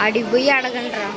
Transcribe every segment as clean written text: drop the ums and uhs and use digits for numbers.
ఆడికి పోయి అడగండ్రా.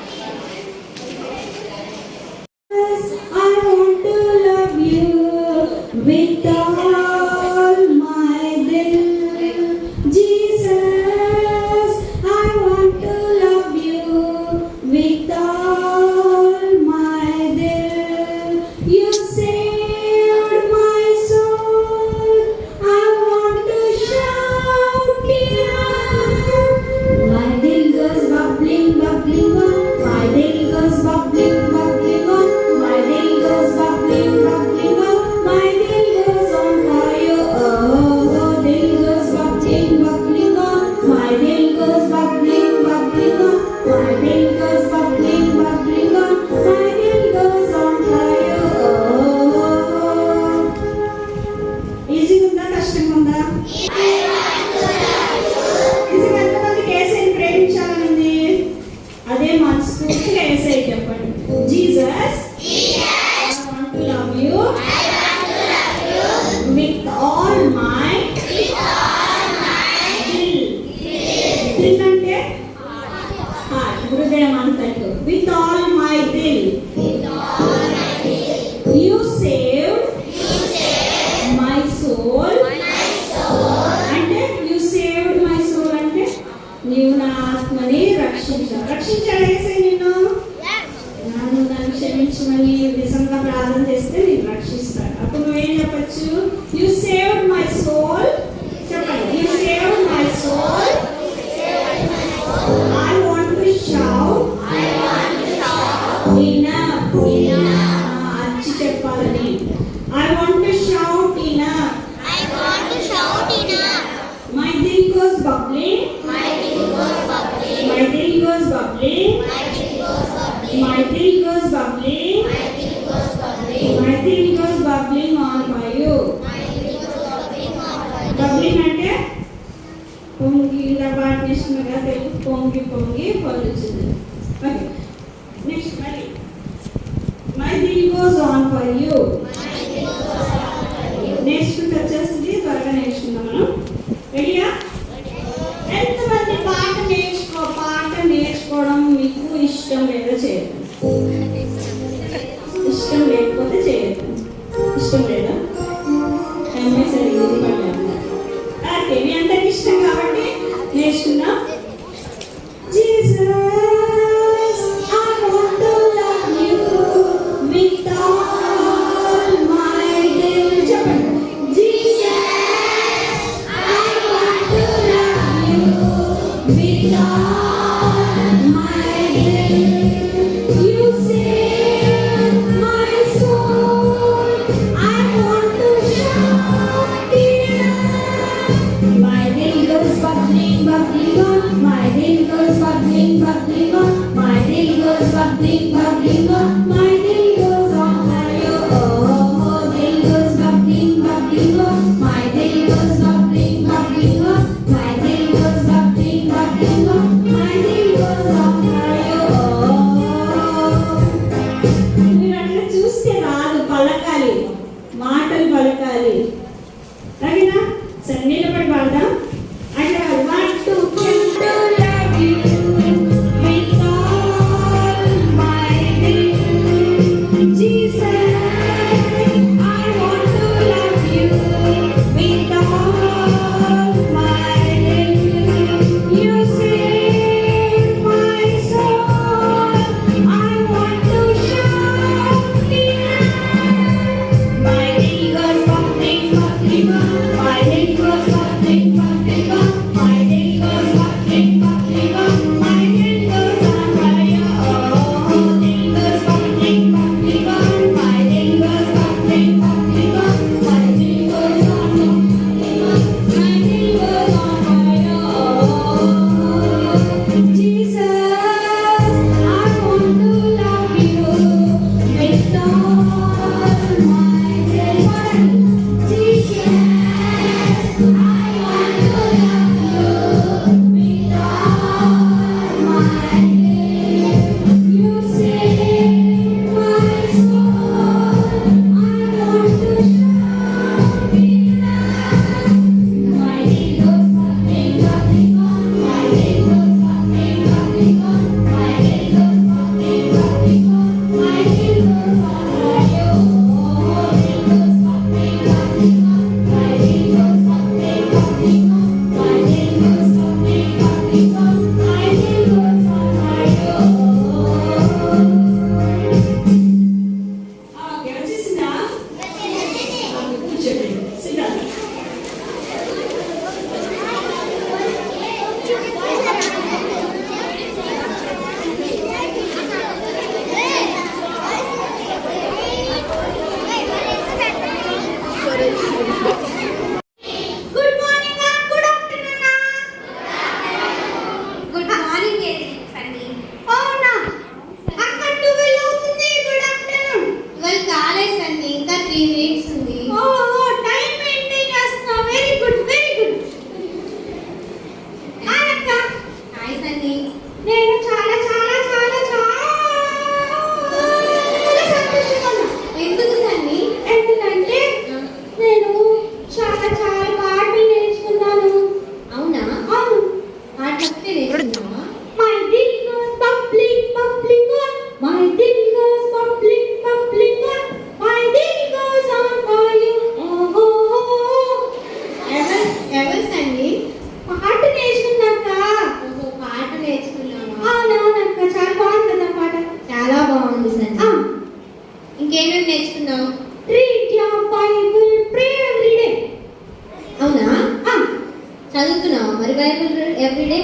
With all my will, you saved my soul. అంటే you saved my soul అంటే నీవు నా ఆత్మని రక్షించావు. రక్షించాడు యేసయ్య నిన్ను. నన్ను క్షమించమని నిజంగా ప్రార్థన చేస్తే నేను రక్షిస్తాడు. అప్పుడు నువ్వేం చెప్పచ్చు? You saved my soul. చెప్పండి. You saved my soul. I want to shout. Enough. అచ్చి చెప్పాలని. I want to shout enough. My dill goes bubbling. My dill goes bubbling. My dill goes bubbling. My dill goes bubbling. My dill goes bubbling on fire. Bubbling అంటే పొంగి ఇలా పాటిస్తున్నగా తెలుగు పొంగి పొంగి పొలుచుంది. Okay next మరి my dill goes on for you. Next వచ్చేసి త్వరగా నేర్చుకుందాం మనం. రెడీయా? ఎంతమంది పాట నేర్చుకోవడం మీకు ఇష్టం లేదా చేయదు? ఇష్టం లేకపోతే చేయదు. ఇష్టం లేదా? సరే ఇది పడ్డాను. ఓకే మీ అందరికి ఇష్టం కాబట్టి నేర్చుకుందాం. మాటలు పలకాలి. సరేనా? సరే నిలబడి పాడదాం. అంటే my dill goes bubbling. చదువుతున్నావా మరి బైబిల్ ఎవ్రీడే?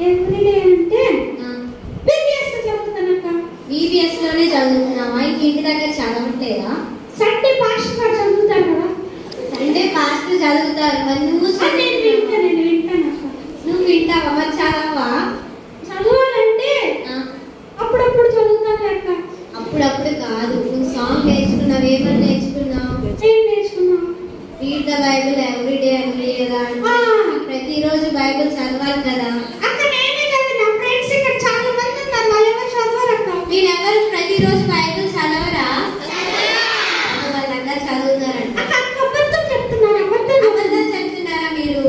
ఎవ్రీడే అంటే బిబిఎస్ చదువుతానక్క. బీబీఎస్ లోనే చదువుతున్నావా? ఇంక ఇంటి దగ్గర చదవట్లేదా? సండే పాస్టర్ గారు చదువుతారు కదా. సండే పాస్టర్ చదువుతారు, మరి నువ్వు నేను వింటాను అక్క. నువ్వు వింటావా? మరి చదవవా? చదవాలంటే అప్పుడప్పుడు చదువుతాను అక్క. అప్పుడప్పుడు కాదు, నువ్వు సాంగ్ నేర్చుకున్నావు, ఏమని నేర్చుకున్నావు? ఏం నేర్చుకున్నావు? రీడ్ ద బైబిల్ ఎవ్రీడే అని లేదా? ప్రతిరోజు బైబిల్ చదవాలి కదా అక్క. నేనే కాదు, నా ఫ్రెండ్స్ ఇక్కడ చాలా మంది ఉన్నారు, వాళ్ళు ఎవరు చదవరు అక్క. మీరెవరు ప్రతిరోజు బైబిల్ చదవరా? వాళ్ళందరూ చదువుతారంట. అబద్ధం చెప్తున్నారు. అబద్ధం చెప్తున్నారా మీరు?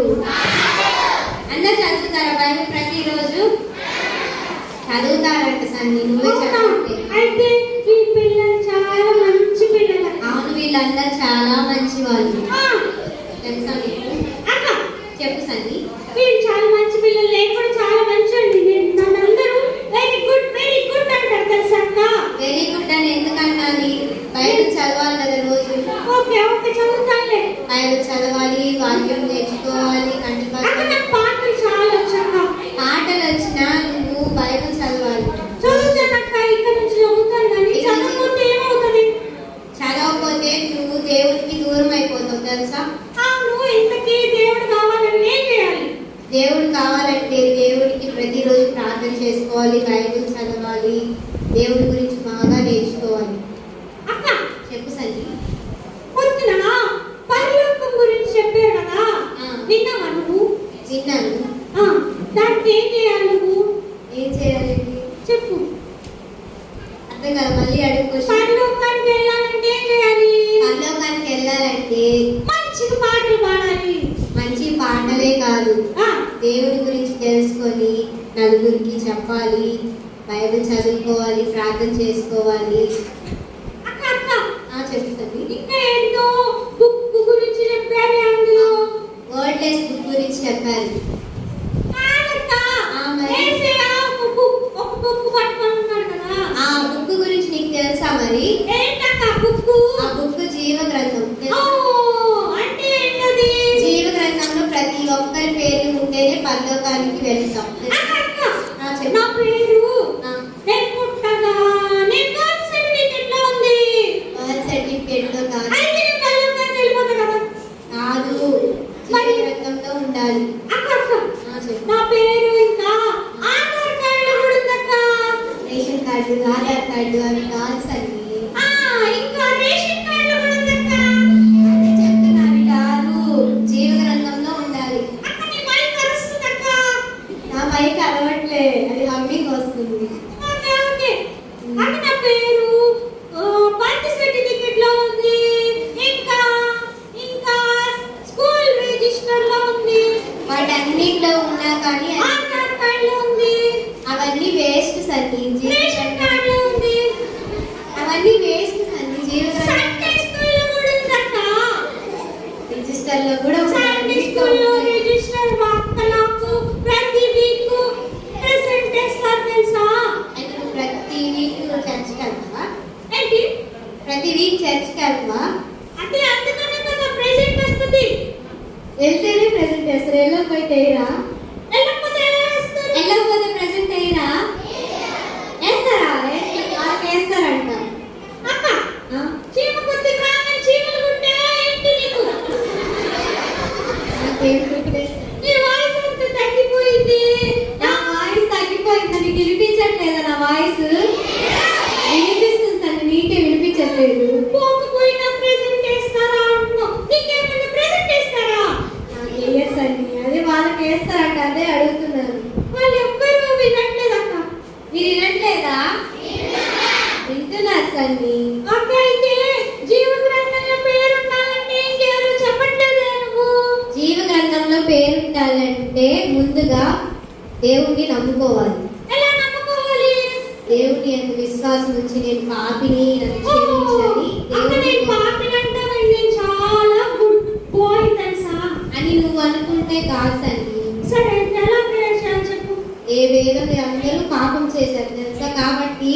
అందరు చదువుతారా బైబిల్ ప్రతిరోజు? చదువుతారంట సన్ని, నువ్వే చదువుతే. అయితే ఈ పిల్లలు చాలా మంచి పిల్లలు. అవును, వీళ్ళందరూ చాలా మంచి వాళ్ళు, తెలుసా నీకు? అక్క చెప్పు సన్ని. వీళ్ళు చాలా మంచి పిల్లలు, నేను కూడా చాలా మంచి అండి. నన్నందరూ వెరీ గుడ్ అంటారు తెలుసా అక్క. వెరీ గుడ్ అని ఎందుకంటాని? బైబిల్ చదవాలి కదా రోజు. ఓకే చదువుతానులే. బైబిల్ చదవాలి, వాక్యం నేర్చుకోవాలి, అక్క నాకు పాటలు చాలా వచ్చాక. పాటలు వచ్చినా నువ్వు బైబిల్ చదవాలి. చదువుతానక్క, ఇక్కడ నుంచి చదువుతాను. కానీ చదవకపోతే ఏమవుతుంది? చదవకపోతే నువ్వు దేవుడికి దూరం అయిపోతావు తెలుసా? నువ్వు ఇంతకీ దేవుడు కావాలని ఏం చేయాలి? దేవుడు కావాలంటే దేవుడికి ప్రతిరోజు ప్రార్థన చేసుకోవాలి, బైబిల్ చదవాలి, దేవుడి గురించి బాగా నేర్చుకోవాలి. అక్క చెప్పు సన్ని. పొద్దున పరలోకం గురించి చెప్పారు కదా, విన్నావా నువ్వు? విన్నాను. దానికి ఏం చేయాలి నువ్వు? ఏం చేయాలి చెప్పు. అర్థం కదా, మళ్ళీ అడుగు. పరలోకానికి వెళ్ళాలంటే ఏం చేయాలి? పరలోకానికి వెళ్ళాలంటే మంచిగా పాటలు పాడాలి. మంచి పాటలే కాదు, దేవుడి గురించి తెలుసుకొని నలుగురికి చెప్పాలి, బైబిల్ చదువుకోవాలి, ప్రార్థన చేసుకోవాలి. అక్క అక్క చెప్తుంది. ఇంకా ఏంటో బుక్ గురించి చెప్పారు, అందులో వర్డ్లెస్ బుక్ గురించి చెప్పారు. ఒక బుక్ పట్టుకుంటున్నాడు కదా, ఆ బుక్ గురించి నీకు తెలుసా మరి? ఏంటక్క బుక్? ఆ బుక్ జీవ గ్రంథం. అంటే ఏంటది? జీవ గ్రంథంలో ప్రతి ఒక్కరి పేరు ఉంటేనే పరలోకానికి వెళ్తాం. నా పేరు నేను పుట్టగానే బర్త్ సర్టిఫికెట్ లో ఉంది. బర్త్ సర్టిఫికెట్ లో కాదు. అయితే నేను పరలోకానికి వెళ్ళిపోతా కదా? కాదు, జీవ గ్రంథంలో ఉండాలి. అక్క నా పేరు ఇంకా ఆధార్ కార్డు కూడా ఉందక్క. రేషన్ కార్డు, ఆధార్ కార్డు అవి కాదు సన్ని. ఇంకా రేషన్ కార్డు కూడా ఉందక్క. అదే చెప్తున్నాను, కాదు, జీవ గ్రంథంలో ఉండాలి. అక్క నీ మైక్ అరుస్తుందక్క. నా మైక్ అలవట్లే, అది హమ్మింగ్ వస్తుంది. ఓకే అక్క నా పేరు బర్త్ సర్టిఫికెట్ లో ఉంది, ఇంకా స్కూల్ రిజిస్టర్ లో ఉంది, వాటన్నిటిలో ఉన్నా కానీ ఆధార్ కార్డు లో ఉంది, అవన్నీ వేస్ట్ సన్ని. రేషన్ కార్డు లో ఉంది, అవన్నీ వేస్ట్ సన్ని. జీవ సండే స్కూల్ లో కూడా ఉందక్క. రిజిస్టర్ లో కూడా సండే స్కూల్ లో రిజిస్టర్ వాక్కలకు ప్రతి వీక్ ప్రెజెంట్ చేస్తారు తెలుసా? అయితే నువ్వు ప్రతి వీక్ చర్చ్కి వెళ్తావా? ఏంటి ప్రతి వీక్ చర్చ్కి వెళ్తావా? అంటే అందుకనే కదా ప్రెజెంట్ వస్తుంది. వెళ్తేనే ప్రెజెంట్ చేస్తారు, వెళ్ళకపోతే వేయరా? వెళ్ళకపోతే ఎలా వేస్తారు? వెళ్ళకపోతే ప్రెజెంట్ వేయరా? వేస్తారా? వాళ్ళకి వేస్తారంట. అక్క చీమ కొద్ది ప్రాణం చీమలు కుట్టే ఏంటి నీకు? నీ వాయిస్ అంతా తగ్గిపోయింది. నా వాయిస్ తగ్గిపోయింది, నీకు వినిపించట్లేదా? నా వాయిస్ వినిపిస్తుంది సన్ని, నీకే వినిపించట్లేదు. పోకపోయినా ప్రెజెంట్ చేస్తారా అంటున్నావు. నీకేమైనా ప్రెజెంట్ చేస్తారా? నాకు వేయసన్ని, అదే వాళ్ళకి వేస్తారంట, అదే అడుగుతున్నాను. వాళ్ళు ఎవ్వరూ వినట్లేదు అక్క. మీరు వినట్లేదా? వింటున్నారు సన్ని. అక్క అయితే జీవ గ్రంథంలో పేరు ఉండాలంటే ఏం చేయాలో చెప్పట్లేదే నువ్వు? జీవ గ్రంథంలో పేరు ఉండాలంటే ముందుగా దేవుణ్ణి నమ్ముకోవాలి. ఎలా నమ్ముకోవాలి? దేవుని యొక్క విశ్వాసం నుంచి నేను పాపిని, నన్ను క్షమించని నేను పాపినంటే నేను చాలా గుడ్ బాయ్ తెలుసా అని నువ్వు అనుకుంటే కాదు సన్ని. సరే ఎలా ప్రేయర్ చేయాలి చెప్పు. ఏ వేదం అందరూ పాపం చేశారు తెలుసా, కాబట్టి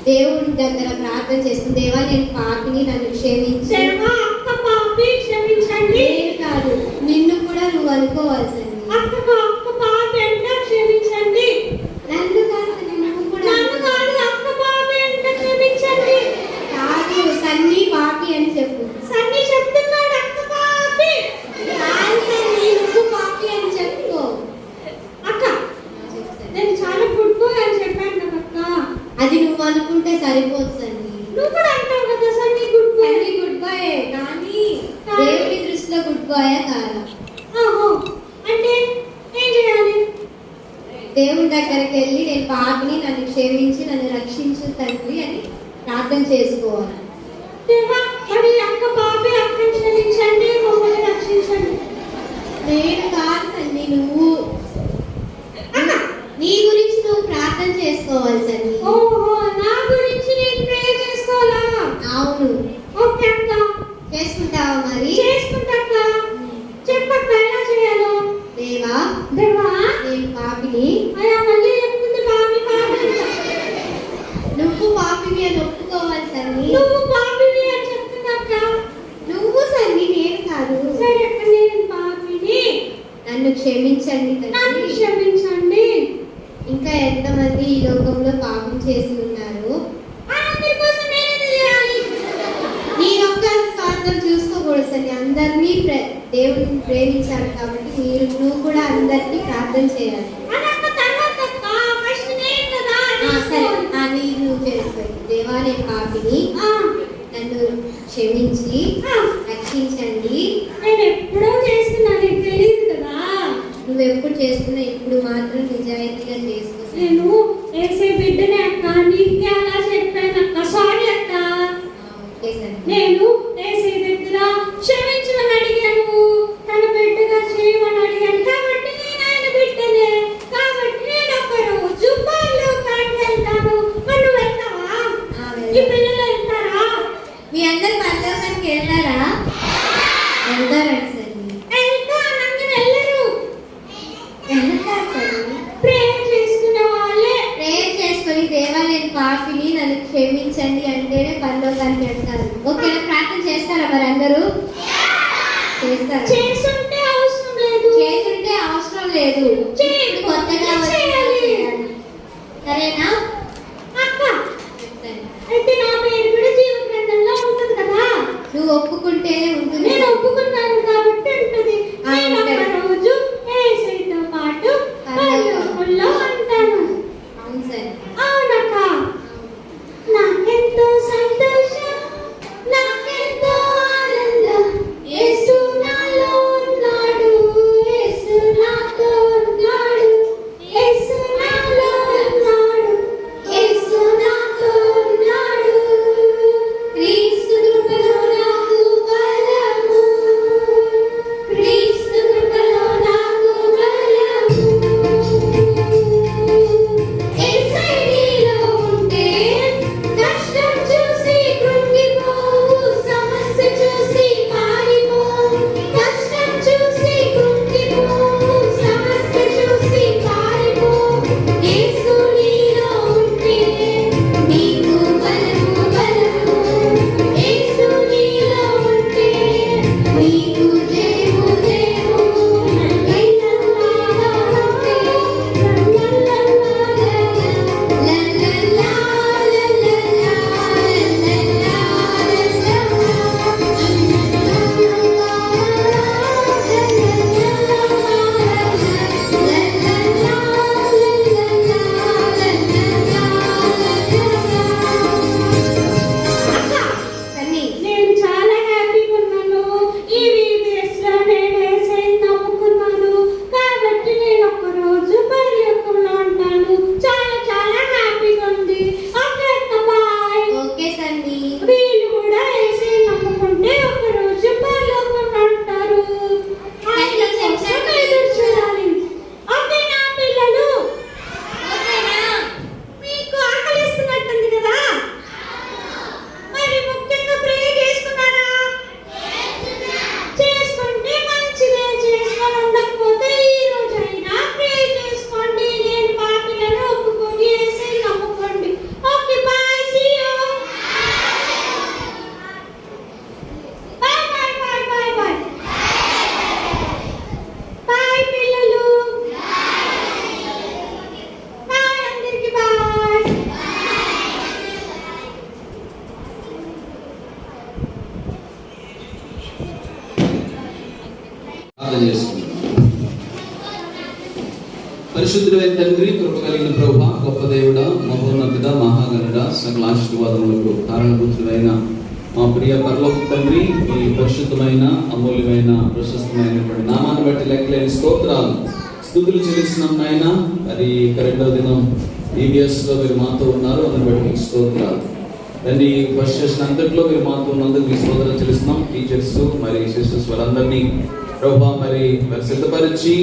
దేవుడి దగ్గర ప్రార్థన చేస్తుంది, దేవా నేను పాపిని, నన్ను క్షమించు. దేవా అక్క పాపి క్షమించండి. కాదు, నిన్ను కూడా నువ్వు అనుకోవాలి సన్ని. ఒప్పుకోయా కాదా? ఓహో, అంటే ఏం చేయాలి? దేవుడి దగ్గరికి వెళ్ళి నేను పాపిని, నన్ను క్షమించి నన్ను రక్షించు తండ్రి అని ప్రార్థన చేసుకోవాలి. దేవా, మరి అక్క పాపి, అక్కని క్షమించండి, మమ్మల్ని రక్షించండి. నేను కాదు తండ్రి, నువ్వు నీ గురించి నువ్వు ప్రార్థన చేసుకోవాలి తండ్రి. ఓహో, నా గురించి నేను ప్రే చేసుకోవాలా? అవును. ఓకే అక్క, చేసుకుంటావా మరి? చేసుకుంటా అక్క. చెప్పక్క ఎలా చేయాలో? దేవా, దేవా, నేను పాపిని. అయ్యా, మళ్ళీ చెప్తుంది పాపి పాపి. నువ్వు పాపిని అని ఒప్పుకోవాలి తండ్రి. నువ్వు పాపిని అని చెప్తుందక్క. నువ్వు తండ్రి, నేను కాదు. సరే అక్క, నేను పాపిని, నన్ను క్షమించండి నన్ను తండ్రి. క్షమించండి. ఇంకా ఎంతమంది ఈ లోకంలో పాపం చేసి ఉన్నారు? అందరి కోసం నేనేం చేయాలి? నీ ఒక్క స్వార్థం చూసుకోకూడదు తండ్రి. అందరినీ దేవుడిని ప్రేమించాలి కాబట్టి నువ్వు కూడా అందరినీ ప్రార్థన చేయాలి. అదక్క తర్వాత అక్క, ఫస్ట్ నేను కదా సరే, అని నువ్వు చేసుకో. దేవా, నేను పాపిని, నన్ను క్షమించి రక్షించండి. నేను ఎప్పుడో చేస్తున్నా, నీకు తెలియదు కదా. నువ్వు ఎప్పుడు చేస్తున్నా ఇప్పుడు మాత్రం నిజాయితీగా చేసుకో. నేను వేసే బిడ్డనే అక్క, నీకే అలా చెప్పాను అక్క. సారీ అక్క. Okay sir. నేను వేసే దగ్గర క్షమించమని అడిగాను, తన బిడ్డగా చేయమని అడిగాను. కాబట్టి నేను ఆయన బిడ్డనే. కాబట్టి నేను ఒక రోజు బళ్ళు కాడికి వెళ్తాను. మరి నువ్వు వెళ్తావా? ఈ పిల్లలు వెళ్తారా? మీ అందరు పరలోకానికి వెళ్తారా? వెళ్తారండి సార్. వెళ్తా అనగానే వెళ్ళరు. వెళ్తారు సార్. ప్రేయర్ చేసుకునే వాళ్ళే ప్రేయర్ చేసుకొని దేవా, నేను పాపిని, నన్ను క్షమించండి అంటేనే పరలోకానికి వెళ్తారు. ఓకేనా? ప్రార్థన చేస్తారా మరి అందరూ? చేస్తారా? చేసుంటే అవసరం లేదు. చేస్తుంటే అవసరం లేదు. ఇప్పుడు కొత్తగా చేయాలి. సరేనా? అక్క, అయితే నా పేరు కూడా జీవ గ్రంథంలో ఉంటుంది కదా. నువ్వు ఒప్పుకుంటేనే ఉంటుంది. నేను ఒప్పుకున్నాను కాబట్టి ఉంటుంది. నేను ఒక రోజు యేసయ్యతో పాటు పరలోకంలో ఉంటాను. అవును సార్. అవునక్క. నాకెంతో సంతోషం, నాకెంతో ఆనందం. యేసు నాలో ఉన్నాడు, యేసు నాతో ఉన్నాడు, యేసు నాలో ఉన్నాడు, యేసు నాతో ఉన్నాడు. క్రీస్తు కృపలో నాకు బలము, క్రీస్తు కృపలో నాకు బలము. యేసయ్యలో ఉంటే కష్టం చూసి కృంగిపోవు, సమస్య చూసి పారిపోవు. కష్టం చూసి కృంగిపోవు, సమస్య చూసి పారిపోవు. యేసు నీలో ఉంటే నీకు బలము బలము. యేసు నీలో ఉంటే నీకు జయము జయము. లల్లల్లాలా ఉంటే లల్లల్లాలా లల్లల్లా లల్లల్లా సన్నీ, నేను చాలా హ్యాపీగా ఉన్నాను. ఈ VBS లో నేను యేసయ్యని నమ్ముకున్నాను. కాబట్టి నేను ఒక రోజు పరలోకంలో ఉంటాను. చాలా చాలా హ్యాపీగా ఉంది. ఓకే అక్క, బాయ్. ఓకే సన్నీ. వీళ్ళు కూడా యేసయ్యని నమ్ముకుంటే ఒక రోజు పరలోకంలో ఉంటారు. ఆయన కోసం ఎదురు చూడాలి. ఓకేనా పిల్లలు? ఓకేనా? మీకు ఆకలిస్తున్నట్టుంది కదా. మరి ముఖ్యంగా ప్రే చేసుకున్నారా? చేసుకుంటే మంచిదే. చేసుకొని ఉండకపోతే ఈ రోజైనా ప్రే చేసుకోండి. నేను పాపిలను ఒప్పుకొని యేసయ్యని నమ్ముకోండి. Okay, bye. See you. Bye bye bye bye bye. Bye పిల్లలు. బాయ్ అందరికి. బాయ్. ప్రార్థన చేసుకుందాం. పరిశుద్ధుడైన తండ్రి, కృప కలిగిన ప్రభువా, గొప్ప దేవుడా, మహోన్నతుడ, మహాగణుడ, సకల ఆశీర్వాదములకు కారణభూతుడైన మా ప్రియ పరలోక తండ్రి, మీ పరిశుద్ధమైన అమూల్యమైన ప్రశస్తమైనటువంటి నామాన్ని బట్టి లెక్కలేని స్తోత్రాలు స్తుతులు చెల్లిస్తున్నాం నాయన. మరి రెండవ దినం EBS లో మీరు మాతో ఉన్నారు, అందుని బట్టి మీకు స్తోత్రాలు. దాన్ని ఫస్ట్ సెషన్ అంతట్లో మీరు మాతో ఉన్నందుకు మీ స్తోత్రాలు చెల్లిస్తున్నాం. టీచర్స్ మరి సిస్టర్స్ వాళ్ళందరినీ ప్రభు మరి సిద్ధపరిచి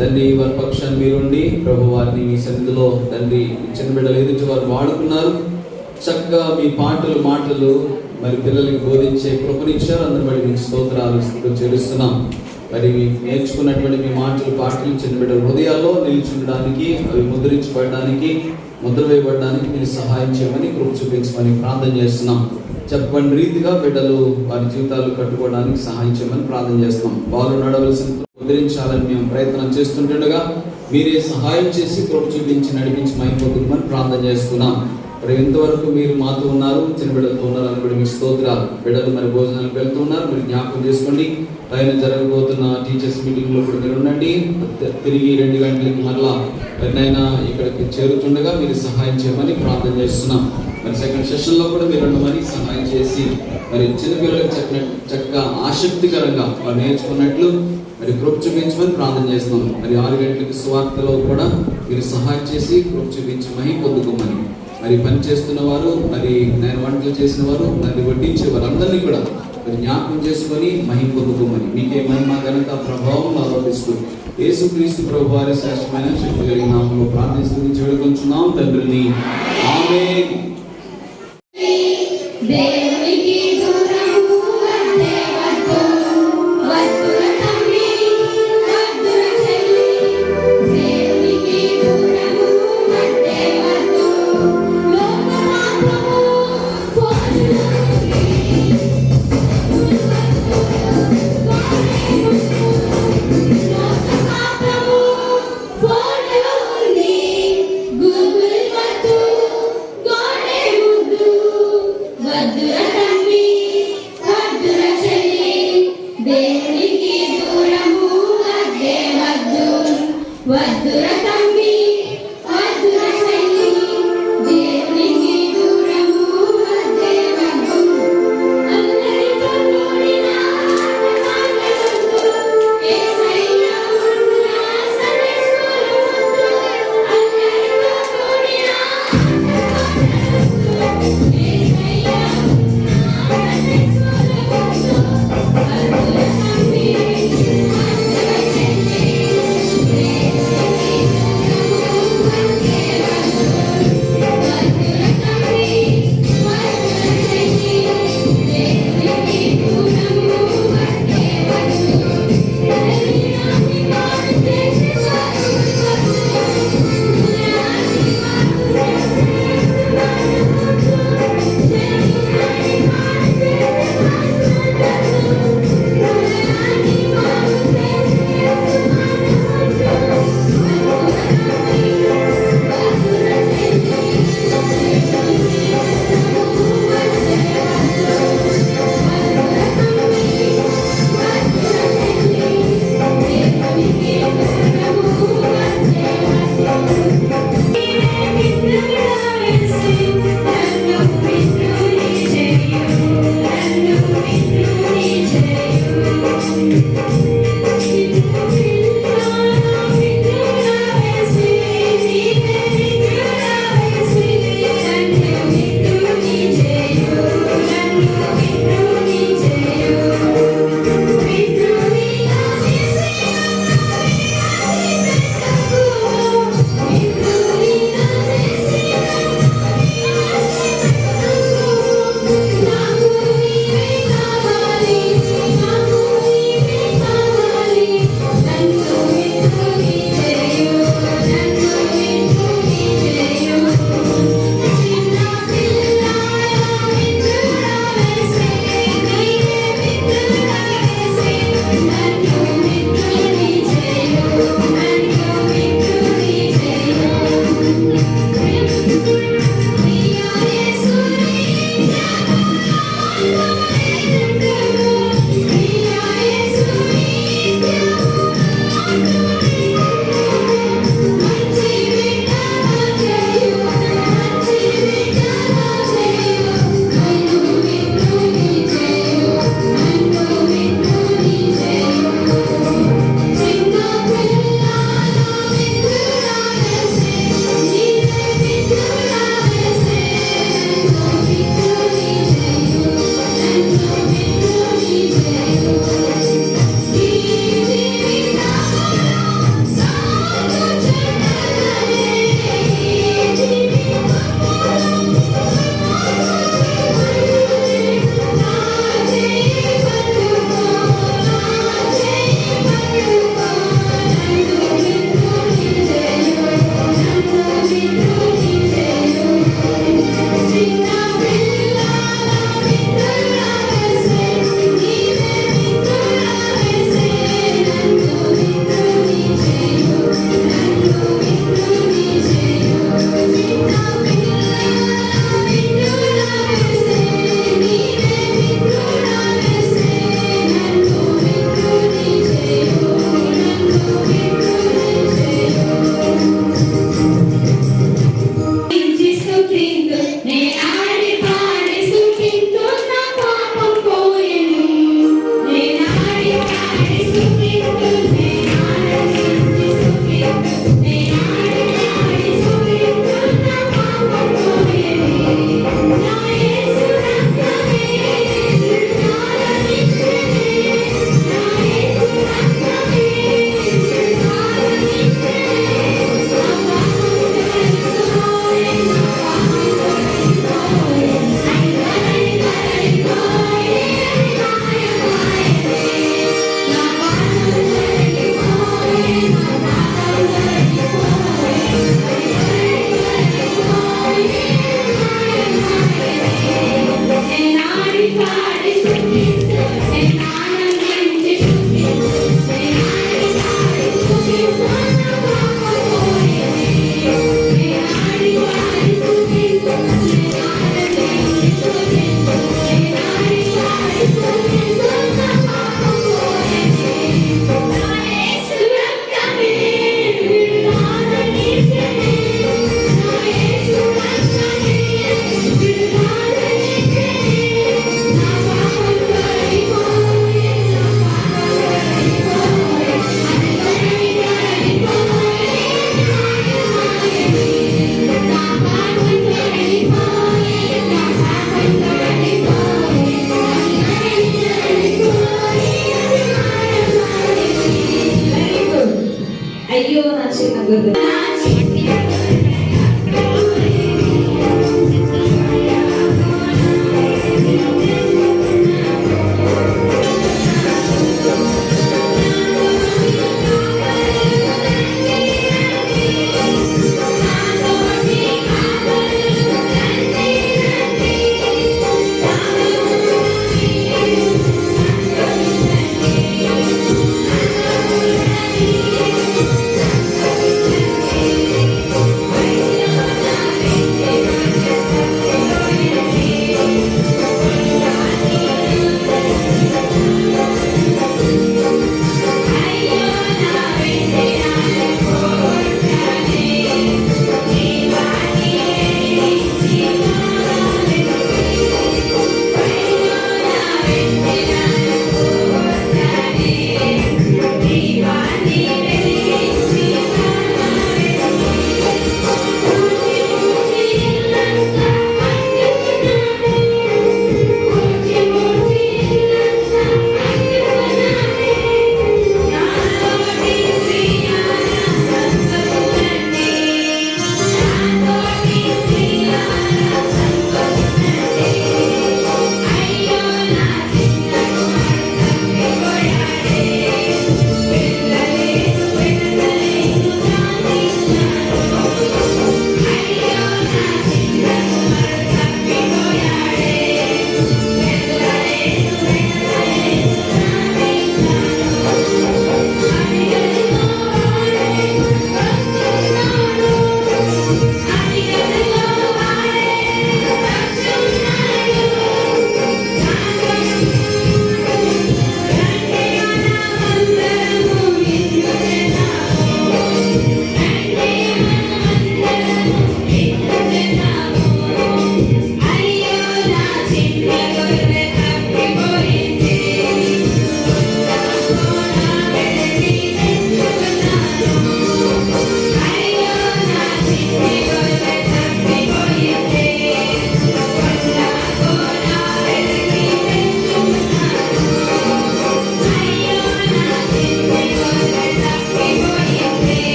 తండ్రి వారి పక్షాన్ని మీరుండి ప్రభు వారిని మీ సన్నిధిలో తండ్రి చిన్న బిడ్డలు ఎదుటి వారు వాడుకున్నారు. చక్కగా మీ మాటలు మరి పిల్లలకి బోధించే కృపనిచ్చారు. అందరి బట్టి మీకు స్తోత్రాలు చెల్లిస్తున్నాం. మరి నేర్చుకున్నటువంటి మీ పాటలు చిన్న బిడ్డల హృదయాల్లో నిలిచుండడానికి, అవి ముద్రించబడడానికి, ముద్ర వేయబడడానికి మీరు సహాయం చేయమని, కృప చూపించమని ప్రార్థన చేస్తున్నాం. చెప్పని రీతిగా బిడ్డలు వారి జీవితాలు కట్టుకోవడానికి సహాయం చేయమని ప్రార్థన చేస్తున్నాం. వాళ్ళు నడవలసిన ముద్రించాలని మేము ప్రయత్నం చేస్తుండగా మీరే సహాయం చేసి కృప చూపించి నడిపించి మైపోతుందని ప్రార్థన చేస్తున్నాం. మరి ఎంతవరకు మీరు మాతో ఉన్నారు, చిన్న బిడ్డలతో ఉన్నారు అని కూడా మీకు స్తోత్రాలు. బిడ్డలు మరి భోజనాలకు వెళ్తూ ఉన్నారు, మీరు జ్ఞాపకం చేసుకోండి. పైన జరగబోతున్న టీచర్స్ మీటింగ్లో కూడా మీరు ఉండండి. తిరిగి 2 గంటలకి మరలా ఎవరినైనా ఇక్కడికి చేరుతుండగా మీరు సహాయం చేయమని ప్రార్థన చేస్తున్నాం. మరి సెకండ్ సెషన్లో కూడా మీరు ఉండమని సహాయం చేసి మరి చిన్నపిల్లలకు చక్కగా ఆసక్తికరంగా వారు నేర్చుకున్నట్లు మరి కృప చూపించమని ప్రార్థన చేస్తున్నాం. మరి 6 గంటలకి సువార్తలో కూడా మీరు సహాయం చేసి కృప చూపించి మహిమ పొందుకోమని, మరి పని చేస్తున్న వారు, మరి నేను వంటలు చేసిన వారు, మరి వడ్డించే వారందరినీ కూడా మరి జ్ఞాపకం చేసుకొని మహిమ పొందుకోమని, మీకే మహిమ ఘనత ప్రభావం ఆరోపిస్తూ యేసుక్రీస్తు ప్రభు వారి శ్రేష్టమైన శక్తి కలిగిన నామములో ప్రార్థిస్తూ వేడుకొంచున్నాం తండ్రిని. ఆమేన్.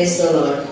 Praise the lord.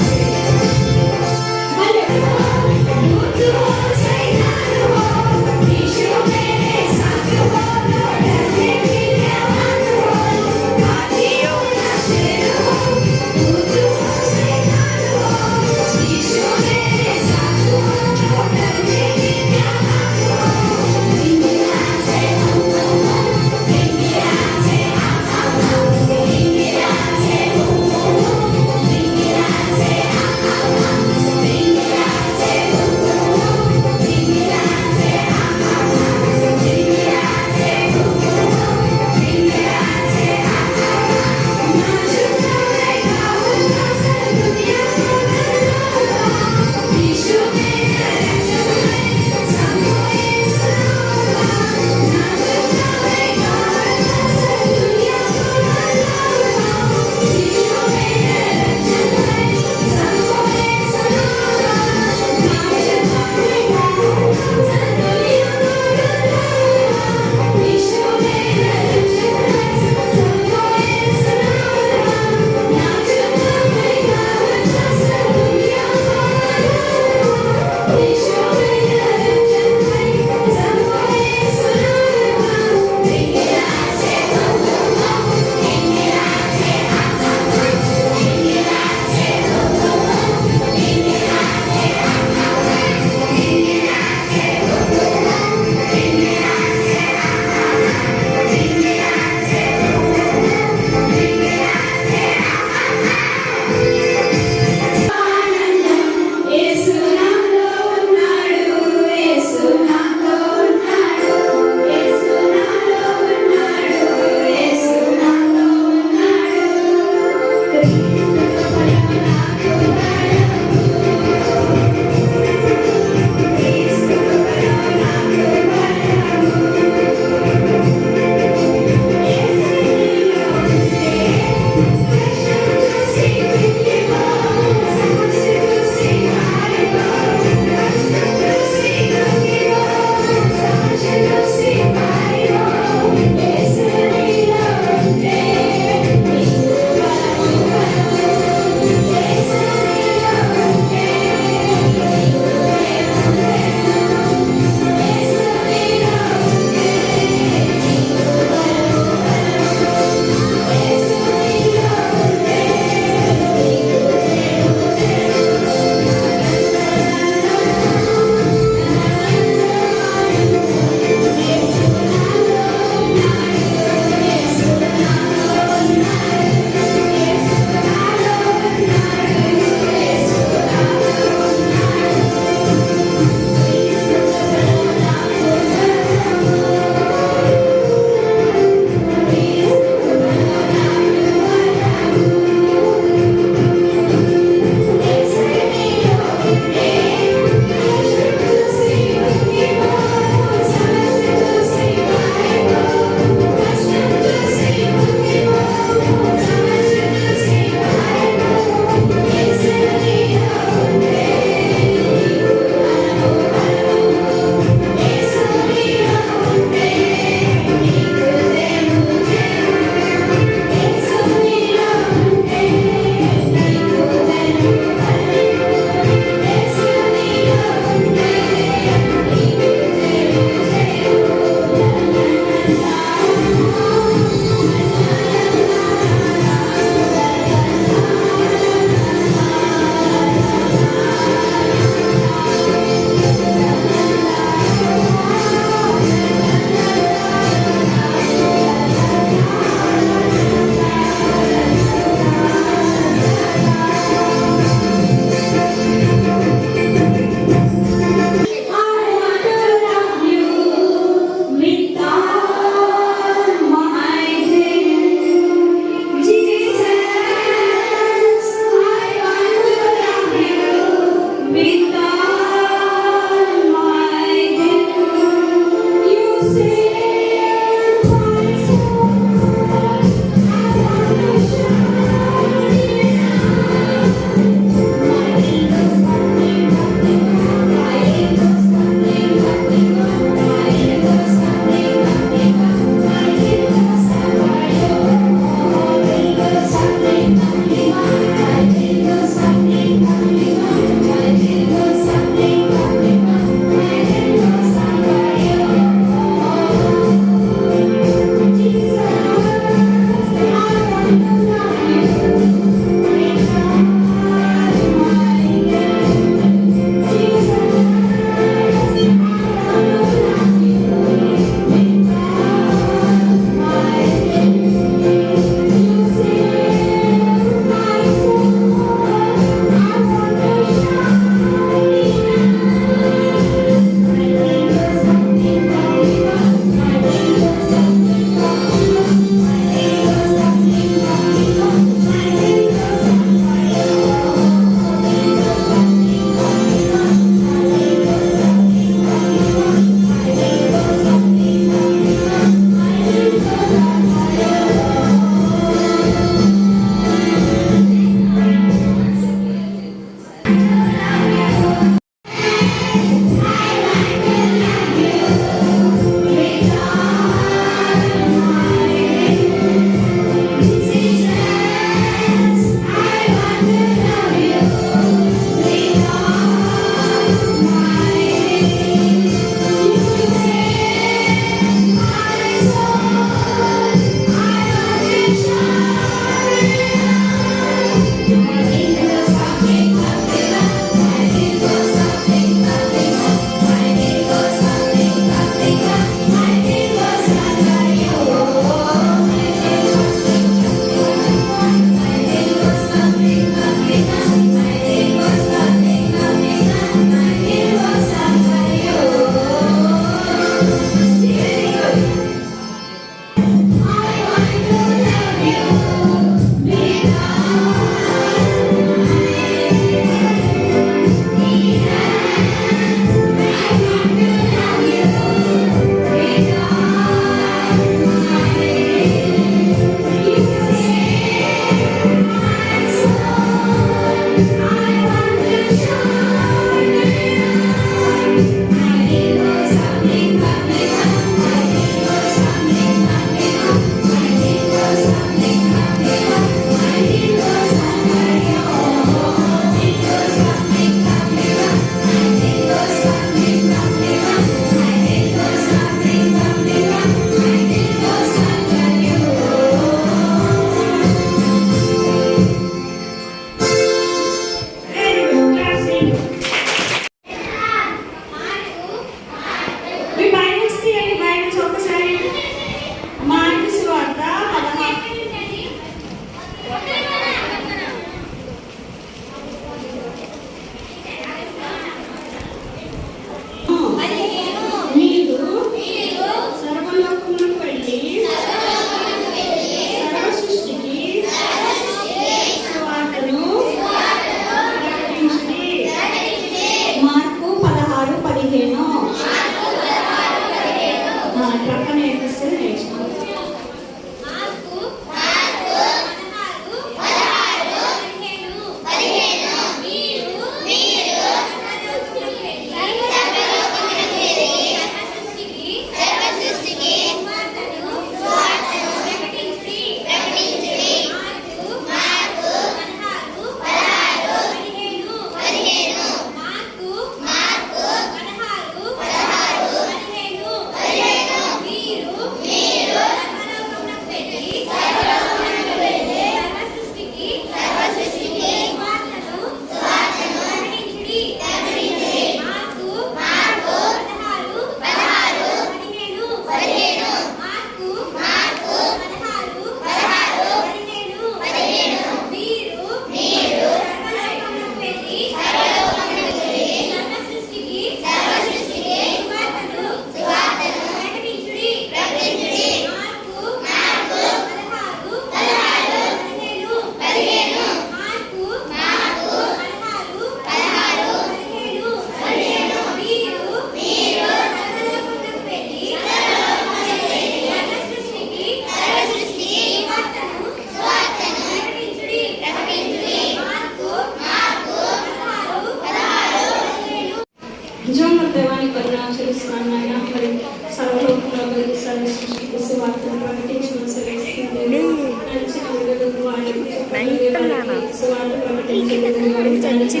సువార్త ప్రకటించండి.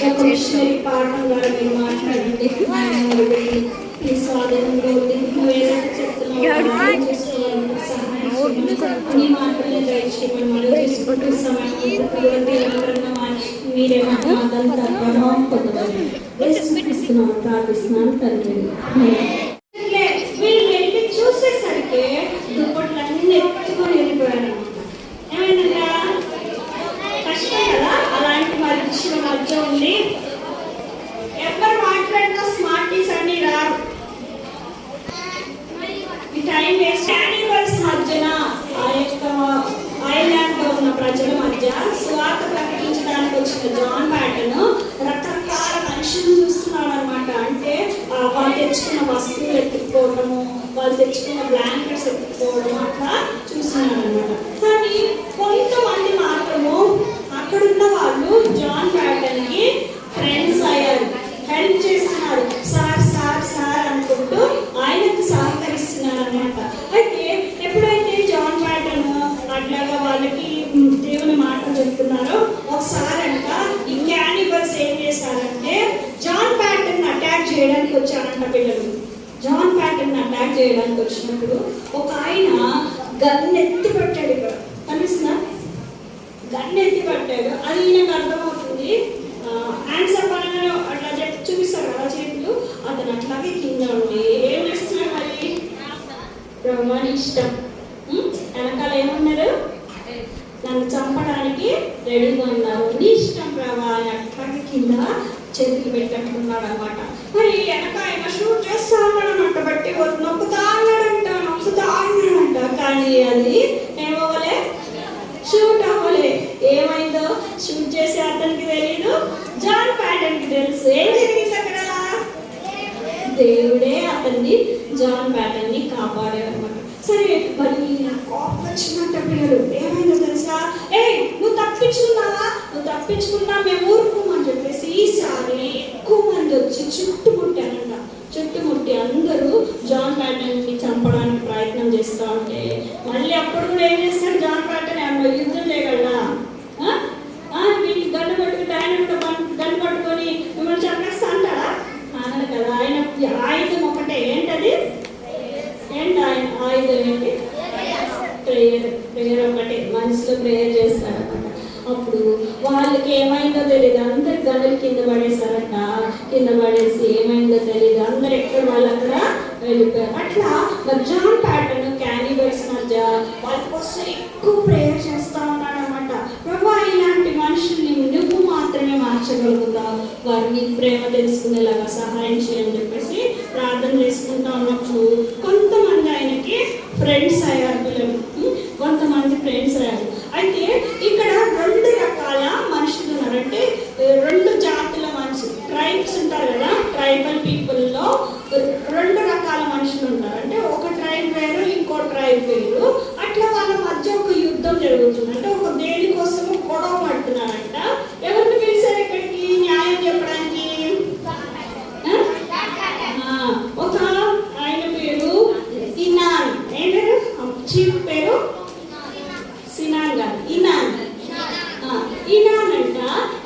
ఒక మిషనరీ పాఠం ద్వారా మీరు మాట్లాడండి. ఈ స్వాధీనంలో ఉంది. నువ్వు ఏదైతే చెప్తున్నావు సహాయం నీ మాటలు దయచేయమని మనం చేసుకుంటూ సమయం మీరేమో అదంతా ప్రభావం పొందవాలి. ప్రార్థిస్తున్నాను తండ్రి. వీళ్ళు వెళ్ళి చూసేసరికి దుప్పట్లన్నీ ఎత్తుకొని వెళ్ళిపోయారు. ఏమైందా కష్టం కదా అలాంటి మధ్య ఉంది. ఎవరు మాట్లాడినా స్మార్టీస్ అన్ని రారు. ఈ టైం వేస్ట్. యానిమల్స్ మధ్యన ఆ యొక్క ఐలాండ్ లో ఉన్న ప్రజల మధ్య స్వార్థ ప్రకటించడానికి వచ్చిన జాన్ ప్యాటన్ రకరకాల మనుషులు చూస్తున్నాడు అనమాట. అంటే వాళ్ళు తెచ్చుకున్న వస్తువులు ఎత్తుకుపోవడము, వాళ్ళు తెచ్చుకున్న బ్లాంకెట్స్ ఎత్తుకుపోవడం అట్లా చూస్తున్నాడు అనమాట. కానీ కొంతమంది మాత్రము అక్కడున్న వాళ్ళు జాన్ ప్యాటన్ కి ఫ్రెండ్స్ అయ్యారు, హెల్ప్ చేస్తున్నారు. సార్ సార్ సార్ అనుకుంటూ ఆయనకు సహకరిస్తున్నారు అనమాట. అయితే ఎప్పుడైతే జాన్ ప్యాటన్ అట్లాగా వాళ్ళకి దేవుని మాటలు చెప్తున్నారో ఒకసారి అంట ఈ క్యానిబల్స్ ఏం చేశారంటే జాన్ ప్యాటన్ అటాక్ చేయడానికి వచ్చారంట పిల్లలు. జాన్ ప్యాటన్ అటాక్ చేయడానికి వచ్చినప్పుడు ఒక ఆయన గన్ ఎత్తి పట్టాడు. ఇక్కడ కనిపిస్తుందా? గన్ ఎత్తి పట్టాడు. అది ఈయనకు అర్థమవుతుంది. ఆన్సర్ పరంగా అట్లా చూపిస్తారు కదా చేతులు. అతను అట్లాగే కింద ఉండి ఏం చేస్తున్నాడు మరి బ్రహ్మాని ఇష్టం. వెనకాల ఏమన్నారు? నన్ను చంపడానికి రెడీగా ఉన్నారు. నీ ఇష్టం ప్రభా అని అట్లాగే కింద చేతులు పెట్టట్టున్నాడు అనమాట. మరి వెనక ఆయన షూట్ చేస్తా ఉన్నాడనమాట. బట్టి నొక్కుతా అన్నాడంట. కానీ అది ఏమవ్వలే, షూట్ అవ్వలే. ఏమైందో షూట్ చేసే అతనికి తెలియదు, జాన్ ప్యాటన్కి తెలుసు. ఏం జరిగింది అక్కడ? దేవుడే అతన్ని జాన్ ప్యాటన్ ని కాపాడాడు అనమాట. సరే మరి కోపం వచ్చినట్ట పిల్లలు. ఏమైందో తెలుసా? నువ్వు తప్పించుకున్నా మేము ఊరుకోమని చెప్పేసి ఈసారి ఎక్కువ మంది వచ్చి చుట్టుముట్టారంట. చుట్టుముట్టి అందరూ జాన్ ప్యాటన్ ని చంపడానికి ప్రయత్నం చేస్తూ ఉంటే మళ్ళీ అప్పుడు కూడా ఏం చేస్తాడు జాన్ ప్యాటన్? ఏమన్నా యుద్ధం చేయగలడా? వీటికి గన్ను పట్టుకుంటే ఆయన కూడా గన్ను పట్టుకొని మిమ్మల్ని చంపేస్తా అంటాడా? అనడు కదా. ఆయన ఆయుధం ఒకటే. ఏంటది? ఆయన ఆయుధం ఏంటి? ప్రేయర్ ఒకటే. మనసులో ప్రేయర్ చేస్తాడనమాట. అప్పుడు వాళ్ళకి ఏమైందో తెలియదు, అందరు గనులు కింద పడేశారట. కింద పడేసి ఏమైందో తెలియదు, అందరు ఎక్కడ వాళ్ళు అక్కడ వెళ్ళిపోయారు. అట్లా జాన్ ప్యాటన్ క్యానిబల్స్ మధ్య వాళ్ళ కోసం ఎక్కువ ప్రేయర్ చేస్తా ఉన్నాడు అనమాట. ప్రభా ఇలాంటి మనుషుల్ని నువ్వు మాత్రమే మార్చగలుగుతావు, వారిని ప్రేమ తెలుసుకునేలాగా సహాయం చేయని చెప్పేసి ప్రార్థన చేసుకుంటా ఉన్నప్పుడు కొంతమంది ఆయనకి ఫ్రెండ్స్ అయ్యారు పిల్లలు. కొంతమంది ఫ్రెండ్స్ అయ్యారు. అయితే ఇక్కడ 2 రకాల మనుషులు ఉన్నారు. అంటే 2 జాతుల మనుషులు, ట్రైబ్స్ ఉంటారు కదా. ట్రైబల్ పీపుల్లో 2 రకాల మనుషులు ఉంటారు. అంటే ఒక ట్రైబ్ వేరు, ఇంకో ట్రైబ్ వేరు. అట్లా వాళ్ళ మధ్య ఒక యుద్ధం జరుగుతుంది. అంటే ఒక దేనికోసము గొడవ పడుతున్నారంట. ఎవరిని పిలిచారు ఇక్కడికి న్యాయం చెప్పడానికి? ఒక ఆయన పేరు ఇనాన్. ఏం పేరు? చీఫ్ పేరు సినాన్ గారు. ఇనాన్ అంట.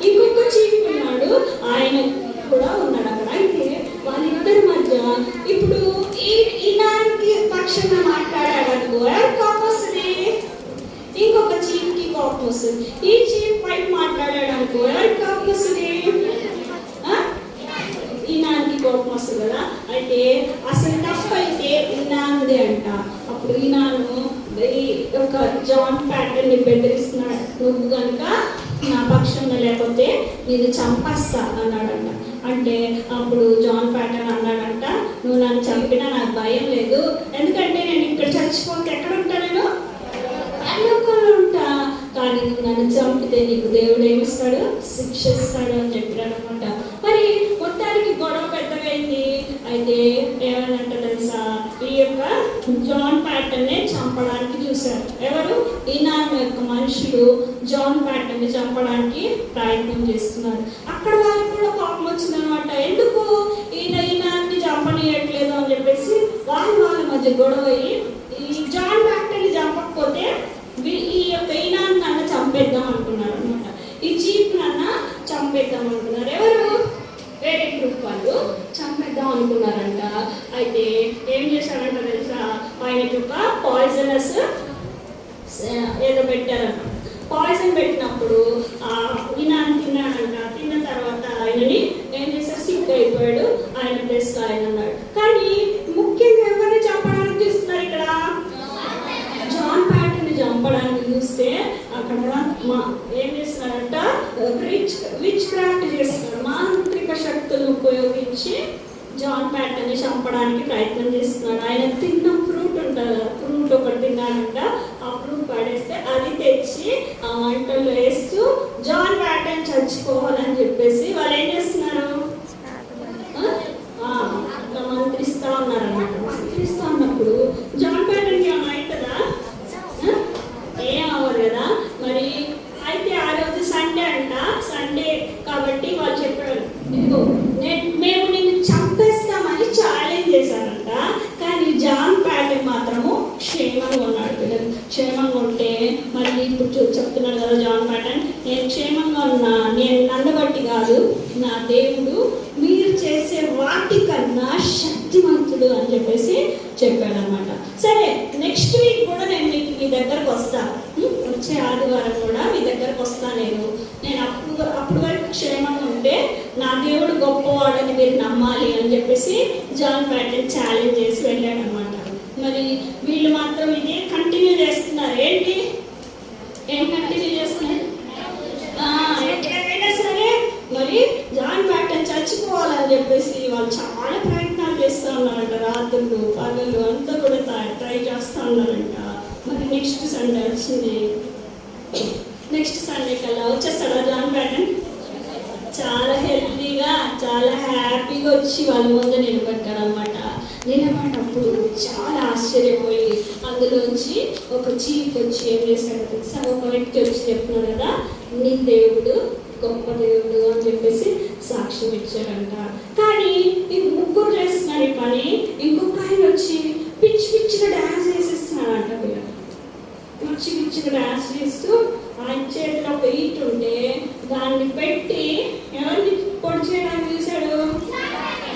ఇంకొక చీఫ్ ఉన్నాడు, ఆయన కూడా ఉన్నాడు అక్కడ. అయితే వాళ్ళిద్దరి మధ్య ఇప్పుడు ఇనాన్కి పక్షంగా మాట్లాడాడనుకో ఎవరికి కోపం వస్తుంది? ఇంకొక చీఫ్ కి కోపం వస్తుంది. ఈ చీఫ్ వైపు మాట్లాడాడు అనుకో ఎవరికి కోపం వస్తుంది? ఈనానికి కోపం వస్తుంది కదా. అయితే అసలు తప్పైతే ఈనాందే అంట. అప్పుడు ఈనాను ఒక జాన్ ప్యాటన్ ని బెదిరిస్తున్నాడు. నువ్వు కనుక నా పక్షంగా లేకపోతే నేను చంపేస్తా అన్నాడంట. అంటే అప్పుడు జాన్ ప్యాటన్ అన్నాడంట, నువ్వు నన్ను చంపినా నాకు భయం లేదు, ఎందుకంటే నేను ఇక్కడ చచ్చిపోతే ఎక్కడ ఉంటా? నేను పరలోకంలో ఉంటా. కానీ నువ్వు నన్ను చంపితే నీకు దేవుడు ఏమిస్తాడు? శిక్షిస్తాడు అని చెప్పాడు అనమాట. మరి మొత్తానికి గొడవ పెద్దగైంది. అయితే ఏమనంట తెలుసా? ఈ యొక్క జాన్ ప్యాటన్ నే చంపడానికి చూశారు. ఎవరు? ఈనాన్ యొక్క మనుషులు జాన్ ప్యాటన్ ని చంపడానికి ప్రయత్నం చేస్తున్నారు. అక్కడ వాళ్ళకి కూడా కోపం వచ్చిందనమాట. ఎందుకు ఈనాన్ని చంపనీయట్లేదు అని చెప్పేసి వాళ్ళ మధ్య గొడవ అయ్యి ఈ జాన్ ప్యాటన్ ని చంపకపోతే ఈ యొక్క ఈనాన్ని చంపేద్దాం అనుకున్నారు. ఈ చీఫ్నన్నా చంపేద్దాం అనుకున్నారు. ఎవరు? వేరే గ్రూప్ వాళ్ళు చంపేద్దాం అనుకున్నారంట. అయితే ఏం చేశారంట తెలుసా? ఆయనకి ఒక పాయిజనస్ ఏదో పెట్టారంట. పాయిజన్ పెట్టినప్పుడు ఈయన తిన్నాడంట. తిన్న తర్వాత ఆయనని ఏం చేశారు? సిక్ అయిపోయాడు. ఆయన ప్లేస్లో ఆయన ఉన్నాడు. కానీ ముఖ్యంగా ఎవరిని చంపడానికి చూస్తున్నారు ఇక్కడ? జాన్ ప్యాటర్ని చంపడానికి చూస్తే అక్కడ ఏం చేస్తున్నారంట? విచ్ క్రాఫ్ట్ చేస్తున్నారు. మాంత్రిక శక్తులను ఉపయోగించి జాన్ ప్యాటర్ని చంపడానికి ప్రయత్నం చేస్తున్నాడు. ఆయన తిన్న ఫ్రూట్ ఉంటుంది, ఫ్రూట్ ఒకటి తిన్నాడంట. ఆ ఫ్రూట్ పడేస్తే అది తెచ్చి ఆ మంటల్లో వేస్తూ జాన్ ప్యాటర్న్ చచ్చిపోవాలని చెప్పేసి వాళ్ళు ఏం చేస్తున్నారు? మంత్రిస్తా ఉన్నారన్నమాట. మంత్రిస్తా ఉన్నప్పుడు జాన్ ప్యాటర్న్కి ఏమైనా అవుతుందా? ఏం అవ్వదు కదా. మరి అయితే ఆ రోజు సండే అంట. సండే కాబట్టి వాళ్ళు చెప్పారు, ఇదిగో మేము నిన్ను చంపేస్తామని ఛాలెంజ్ చేశారంట. కానీ జాన్ ప్యాటర్న్ మాత్రము క్షేమంగా ఉన్నాడు. పిల్లలు క్షేమంగా ఉంటే మరి ఇప్పుడు చెప్తున్నాడు కదా జాన్ ప్యాటర్న్, నేను క్షేమంగా ఉన్నా, నేను నన్ను బట్టి కాదు, నా దేవుడు మీరు చేసే వాటికన్నా శక్తివంతుడు అని చెప్పేసి చెప్పాడు అనమాట. సరే, నెక్స్ట్ వీక్ కూడా నేను మీ దగ్గరకు వస్తాను. వచ్చే ఆదివారం కూడా మీ దగ్గరకు వస్తాను. నేను అప్పుడు వరకు క్షేమంగా ఉంటే నా దేవుడు గొప్పవాడని మీరు నమ్మాలి అని చెప్పేసి జాన్ ప్యాటర్న్ ఛాలెంజ్ చేసి వెళ్ళాడు అనమాట. మరి వీళ్ళు మాత్రం ఇదే కంటిన్యూ చేస్తున్నారు. ఏం కంటిన్యూ చేస్తున్నారు? ఎక్కడైనా సరే మరి జాన్ ప్యాటర్న్ చచ్చిపోవాలని చెప్పేసి వాళ్ళు చాలా ప్రయత్నాలు చేస్తూ ఉన్నారంట. రాత్రులు పగలు అంతా కూడా ట్రై చేస్తూ ఉన్నారంట. మరి నెక్స్ట్ సండే వచ్చింది. నెక్స్ట్ సండే కల్లా వచ్చేస్తాడా జాన్ ప్యాటర్న్? చాలా హెల్తీగా చాలా హ్యాపీగా వచ్చి వాళ్ళ ముందు నిలబడ్డాడు అనమాట. నిలబడినప్పుడు చాలా ఆశ్చర్యపోయి అందులోంచి ఒక చీఫ్ వచ్చి ఏం చేశాడో తెలుసా? ఒక వ్యక్తి వచ్చి చెప్తున్నాడు కదా, నీ దేవుడు గొప్ప దేవుడు అని చెప్పేసి సాక్ష్యం ఇచ్చారంట. కానీ ఈ ముగ్గురు చేస్తున్నారు ఈ పని. ఇంకొక ఆయన వచ్చి పిచ్చి పిచ్చిగా డ్యాన్స్ చేసేస్తున్నాడంట. పిచ్చి పిచ్చిగా డ్యాన్స్ చేస్తూ ఆయన చేతిలో ఒక ఈట్ ఉంటే దాన్ని పెట్టి ఎవరిని పొడి చేయడానికి చూశాడు?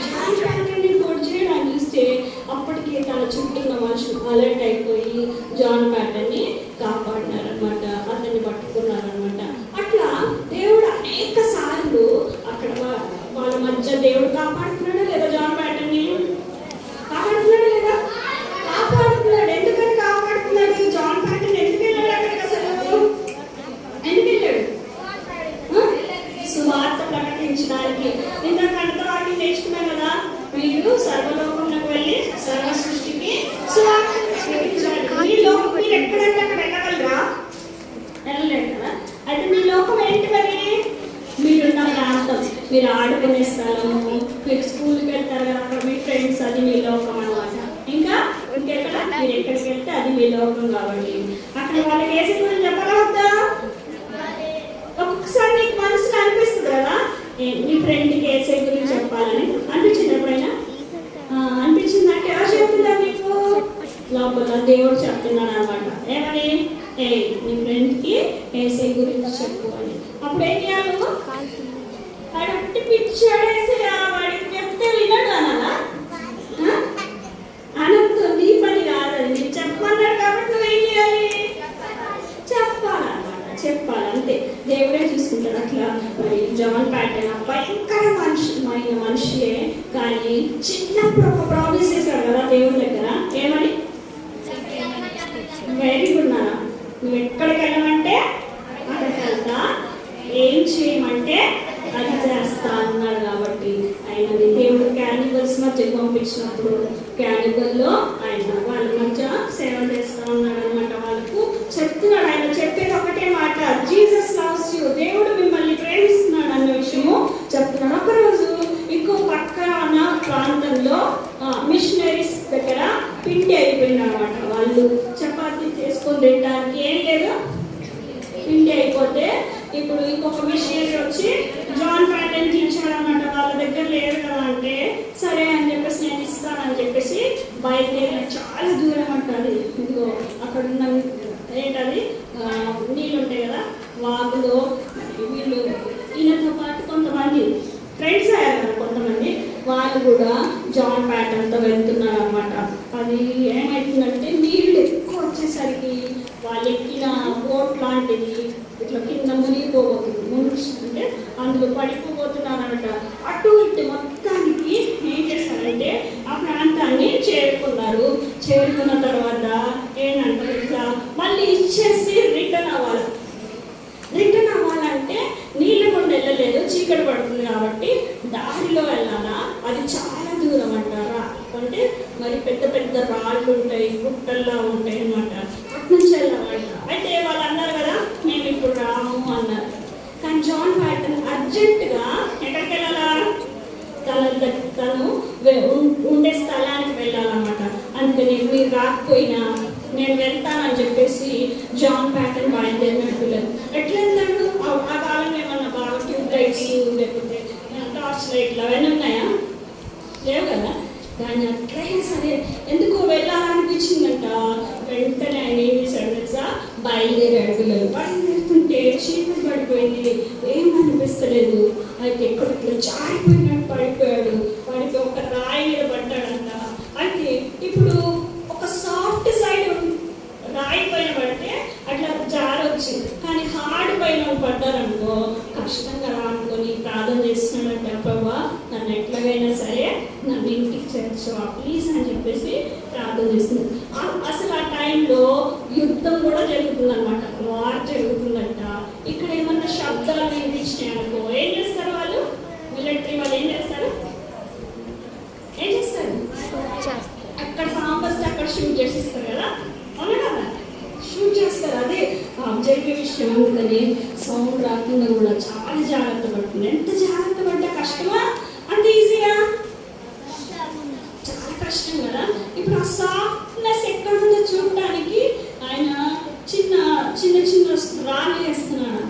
జాన్ ప్యాటర్న్ని పొడి చేయడానికి చూస్తే అప్పటికి తన చుట్టూ ఉన్న మనుషులు అలర్ట్ అయిపోయి జాన్ ప్యాటర్న్ని కాపాడినారనమాట. అతన్ని పట్టుకున్నారనమాట. అట్లా దేవుడు అనేక సార్లు అక్కడ వాళ్ళ మధ్య దేవుడు కాపాడుతున్నాడా లేదా? జాన్ ప్యాటర్న్ని కాపాడుతున్నాడా లేదా? కాపాడుతున్నాడు. ఎందుకని కాపాడుతున్నాడు? జాన్ ప్యాటర్న్ ఎందుకు వెళ్ళాడు అక్కడికి? అసలు ఎందుకు వెళ్ళాడు? సువార్త ప్రకటించడానికి. ఇందాక అంతవాటిని నేర్చుకున్నాం కదా, మీరు సర్వలోకంలోకి వెళ్ళి సర్వ సృష్టికి సువార్త ప్రకటించాలి. మీరు ఎక్కడంటే అక్కడ వెళ్ళగలరా? వెళ్ళలేరు కదా. అయితే మీ లోకం ఏంటి? మరి మీరున్న ప్రాంతం, మీరు ఆడుకునే స్థలము, మీరు స్కూల్కి వెళ్తారు కదా, అక్కడ మీ ఫ్రెండ్స్, అది మీ లోకం అనమాట. ఇంకెక్కడ మీరు ఎక్కడికి వెళ్తే అది మీ లోకం. కాబట్టి అక్కడ వాళ్ళకి వేసే గురించి చెప్పగలవద్దా? ఒక్కొక్కసారి నీకు మనసులో అనిపిస్తుంది కదా, నీ ఫ్రెండ్కి వేసే గురించి చెప్పాలని అనిపించింది. ఎప్పుడైనా అనిపించిందంటే ఎవరు చెప్తున్నారు మీకు? లోపల దేవుడు చెప్తున్నాడు అనమాట. ఏమని? నీ ఫ్రెండ్కి వేసే గురించి చెప్పు అని. అప్పుడు ఏం చేయాలి? వాడు పిచ్చాడేసి వాడికి చెప్తే వినడు అనాలా? అనొద్దు. నీ పని కాదని మీరు చెప్పమన్నాడు కాబట్టి నువ్వేం చేయాలి? చెప్పాలన్నమాట. చెప్పాలి, అంతే. దేవుడే చూసుకుంటాడు. అట్లా మరి జాన్ ప్యాటర్న్ భయంకర మనిషియే, కానీ చిన్నప్పుడు ఒక ప్రామిస్ చేశాడు కదా దేవుడి దగ్గర. ఏమని? వెరీ గుడ్ నాన్న, నువ్వు ఎక్కడికి వెళ్ళమంటే అక్కడికి వెళ్తా, ఏం చేయమంటే అది చేస్తా అన్నాడు. కాబట్టి ఆయన దేవుడు క్యానిబల్స్ మధ్య పంపించినప్పుడు క్యానిబల్లో ఆయన వాళ్ళ మధ్య సేవ చేస్తా ఉన్నాడు అనమాట. వాళ్ళకు చెప్తున్నాడు. ఆయన చెప్పేది ఒకటే మాట, జీసస్ లవ్స్ యూ, దేవుడు మిమ్మల్ని ప్రేమిస్తున్నాడు అన్న విషయము చెప్తున్నాడు. ఒకరోజు ఇంకో పక్కన ప్రాంతంలో మిషనరీస్ దగ్గర పిండి అయిపోయింది అనమాట. వాళ్ళు చపాతీ చేసుకొని తినడానికి ఏం లేదు, పిండి అయిపోతే ఇప్పుడు ఇంకొక మిషనరీ వచ్చి జాన్ ప్యాటర్న్ ఇచ్చాడు అనమాట. వాళ్ళ దగ్గర లేదు కదా అంటే సరే అని చెప్పేసి నేను ఇస్తానని చెప్పేసి బయలుదేరి చాలా దూరం అంటుంది. ఇదిగో అక్కడ ఉన్న ఏంటది నీళ్ళు ఉంటాయి కదా, వాగులో వీళ్ళు ఈయనతో పాటు కొంతమంది ఫ్రెండ్స్ అయ్యారు కదా కొంతమంది, వాళ్ళు కూడా జాన్ ప్యాటన్తో వెళ్తున్నారు అనమాట. అది ఏమవుతుందంటే నీళ్ళు ఎక్కువ వచ్చేసరికి వాళ్ళు ఎక్కిన బోట్ లాంటిది ఇట్లా కింద మునిగిపోబోతుంది, అంటే అందులో పడిపోబోతున్నారు అనమాట. అటు ఇటు మొత్తానికి ఏం చేస్తారంటే ఆ ప్రాంతాన్ని చేరుకున్నారు. చేరుకున్న తర్వాత ఏంటంటే ఇట్లా మళ్ళీ ఇచ్చేసి రిటర్న్ అవ్వాలి. రిటర్న్ అవ్వాలంటే నీళ్ళ కూడా వెళ్ళలేదు, చీకటి పడుతుంది కాబట్టి దారిలో వెళ్ళాలా. అది చాలా దూరం అంటారా, అంటే మరి పెద్ద పెద్ద రాళ్ళు ఉంటాయి, గుట్టల్లా ఉంటాయి అన్నమాట. అటు నుంచి వెళ్ళాలంట. అయితే వాళ్ళు అన్నారు కదా మేము ఇప్పుడు రాము అన్నారు. కానీ జాన్ ప్యాటన్ అర్జెంటుగా ఎక్కడికి వెళ్ళాలా, తను ఉండే స్థలానికి వెళ్ళాలన్నమాట. అందుకని మీరు రాకపోయినా నేను వెళ్తానని చెప్పేసి జాన్ ప్యాటన్ బయలుదేరినట్టు లేదు. ఎట్లా వెళ్తాడు? ఆ కాలంలో ఏమన్నా బాగా ట్యూబ్ లైట్స్ లేకపోతే టార్చ్ లైట్లు అవన్నీ ఉన్నాయా? లేవు కదా. కానీ అట్లయినా సరే ఎందుకో వెళ్ళాలనిపించిందంట. వెంటనే ఆయన ఏం చేశాడు తెలుసా, బయలుదేరాడు. పిల్లలు బయలుదేరుతుంటే చీకటి పడిపోయింది, ఏం అనిపిస్తలేదు. అయితే ఎక్కడికి జారిపోయినట్టు పడిపోయాడు. పడిపోయి ఒక రాయి మీద పడ్డాడంట. అయితే ఇప్పుడు ఒక సాఫ్ట్ సైడ్ రాయి పైన పడితే అట్లా జారొచ్చింది, కానీ హార్డ్ పైన పడ్డారనుకో కష్టం కదా అనుకొని ప్రార్థన చేస్తున్నాడంటే, ప్రభా నన్ను ఎట్లాగైనా సరే నన్ను ఇంటికి చేర్చవా ప్లీజ్ అని చెప్పేసి ప్రార్థన చేస్తుంది. అసలు ఆ టైంలో యుద్ధం కూడా జరుగుతుంది అనమాట, వార్ జరుగుతుందంట. ఇక్కడ ఏమన్నా శబ్దాలు వినిపించినాయి అనుకో ఏం చేస్తారు వాళ్ళు, మిలిటరీ వాళ్ళు ఏం చేస్తారు, అక్కడ సాంగ్ వస్తే అక్కడ షూట్ చేసిస్తారు కదా, అవునా కదా, షూట్ చేస్తారు. అదే జరిగే విషయం. అందుకని సౌండ్ రాకుండా కూడా చాలా జాగ్రత్త పడుతుంది. ఎంత జాగ్రత్త పడ్డా కష్టమా అంత ఈజీగా, చాలా కష్టం కదా. ఇప్పుడు ఆ సాఫ్ట్నెస్ ఎక్కడుందో చూడటానికి ఆయన చిన్న చిన్న చిన్న రాళ్ళు వేస్తున్నాడు.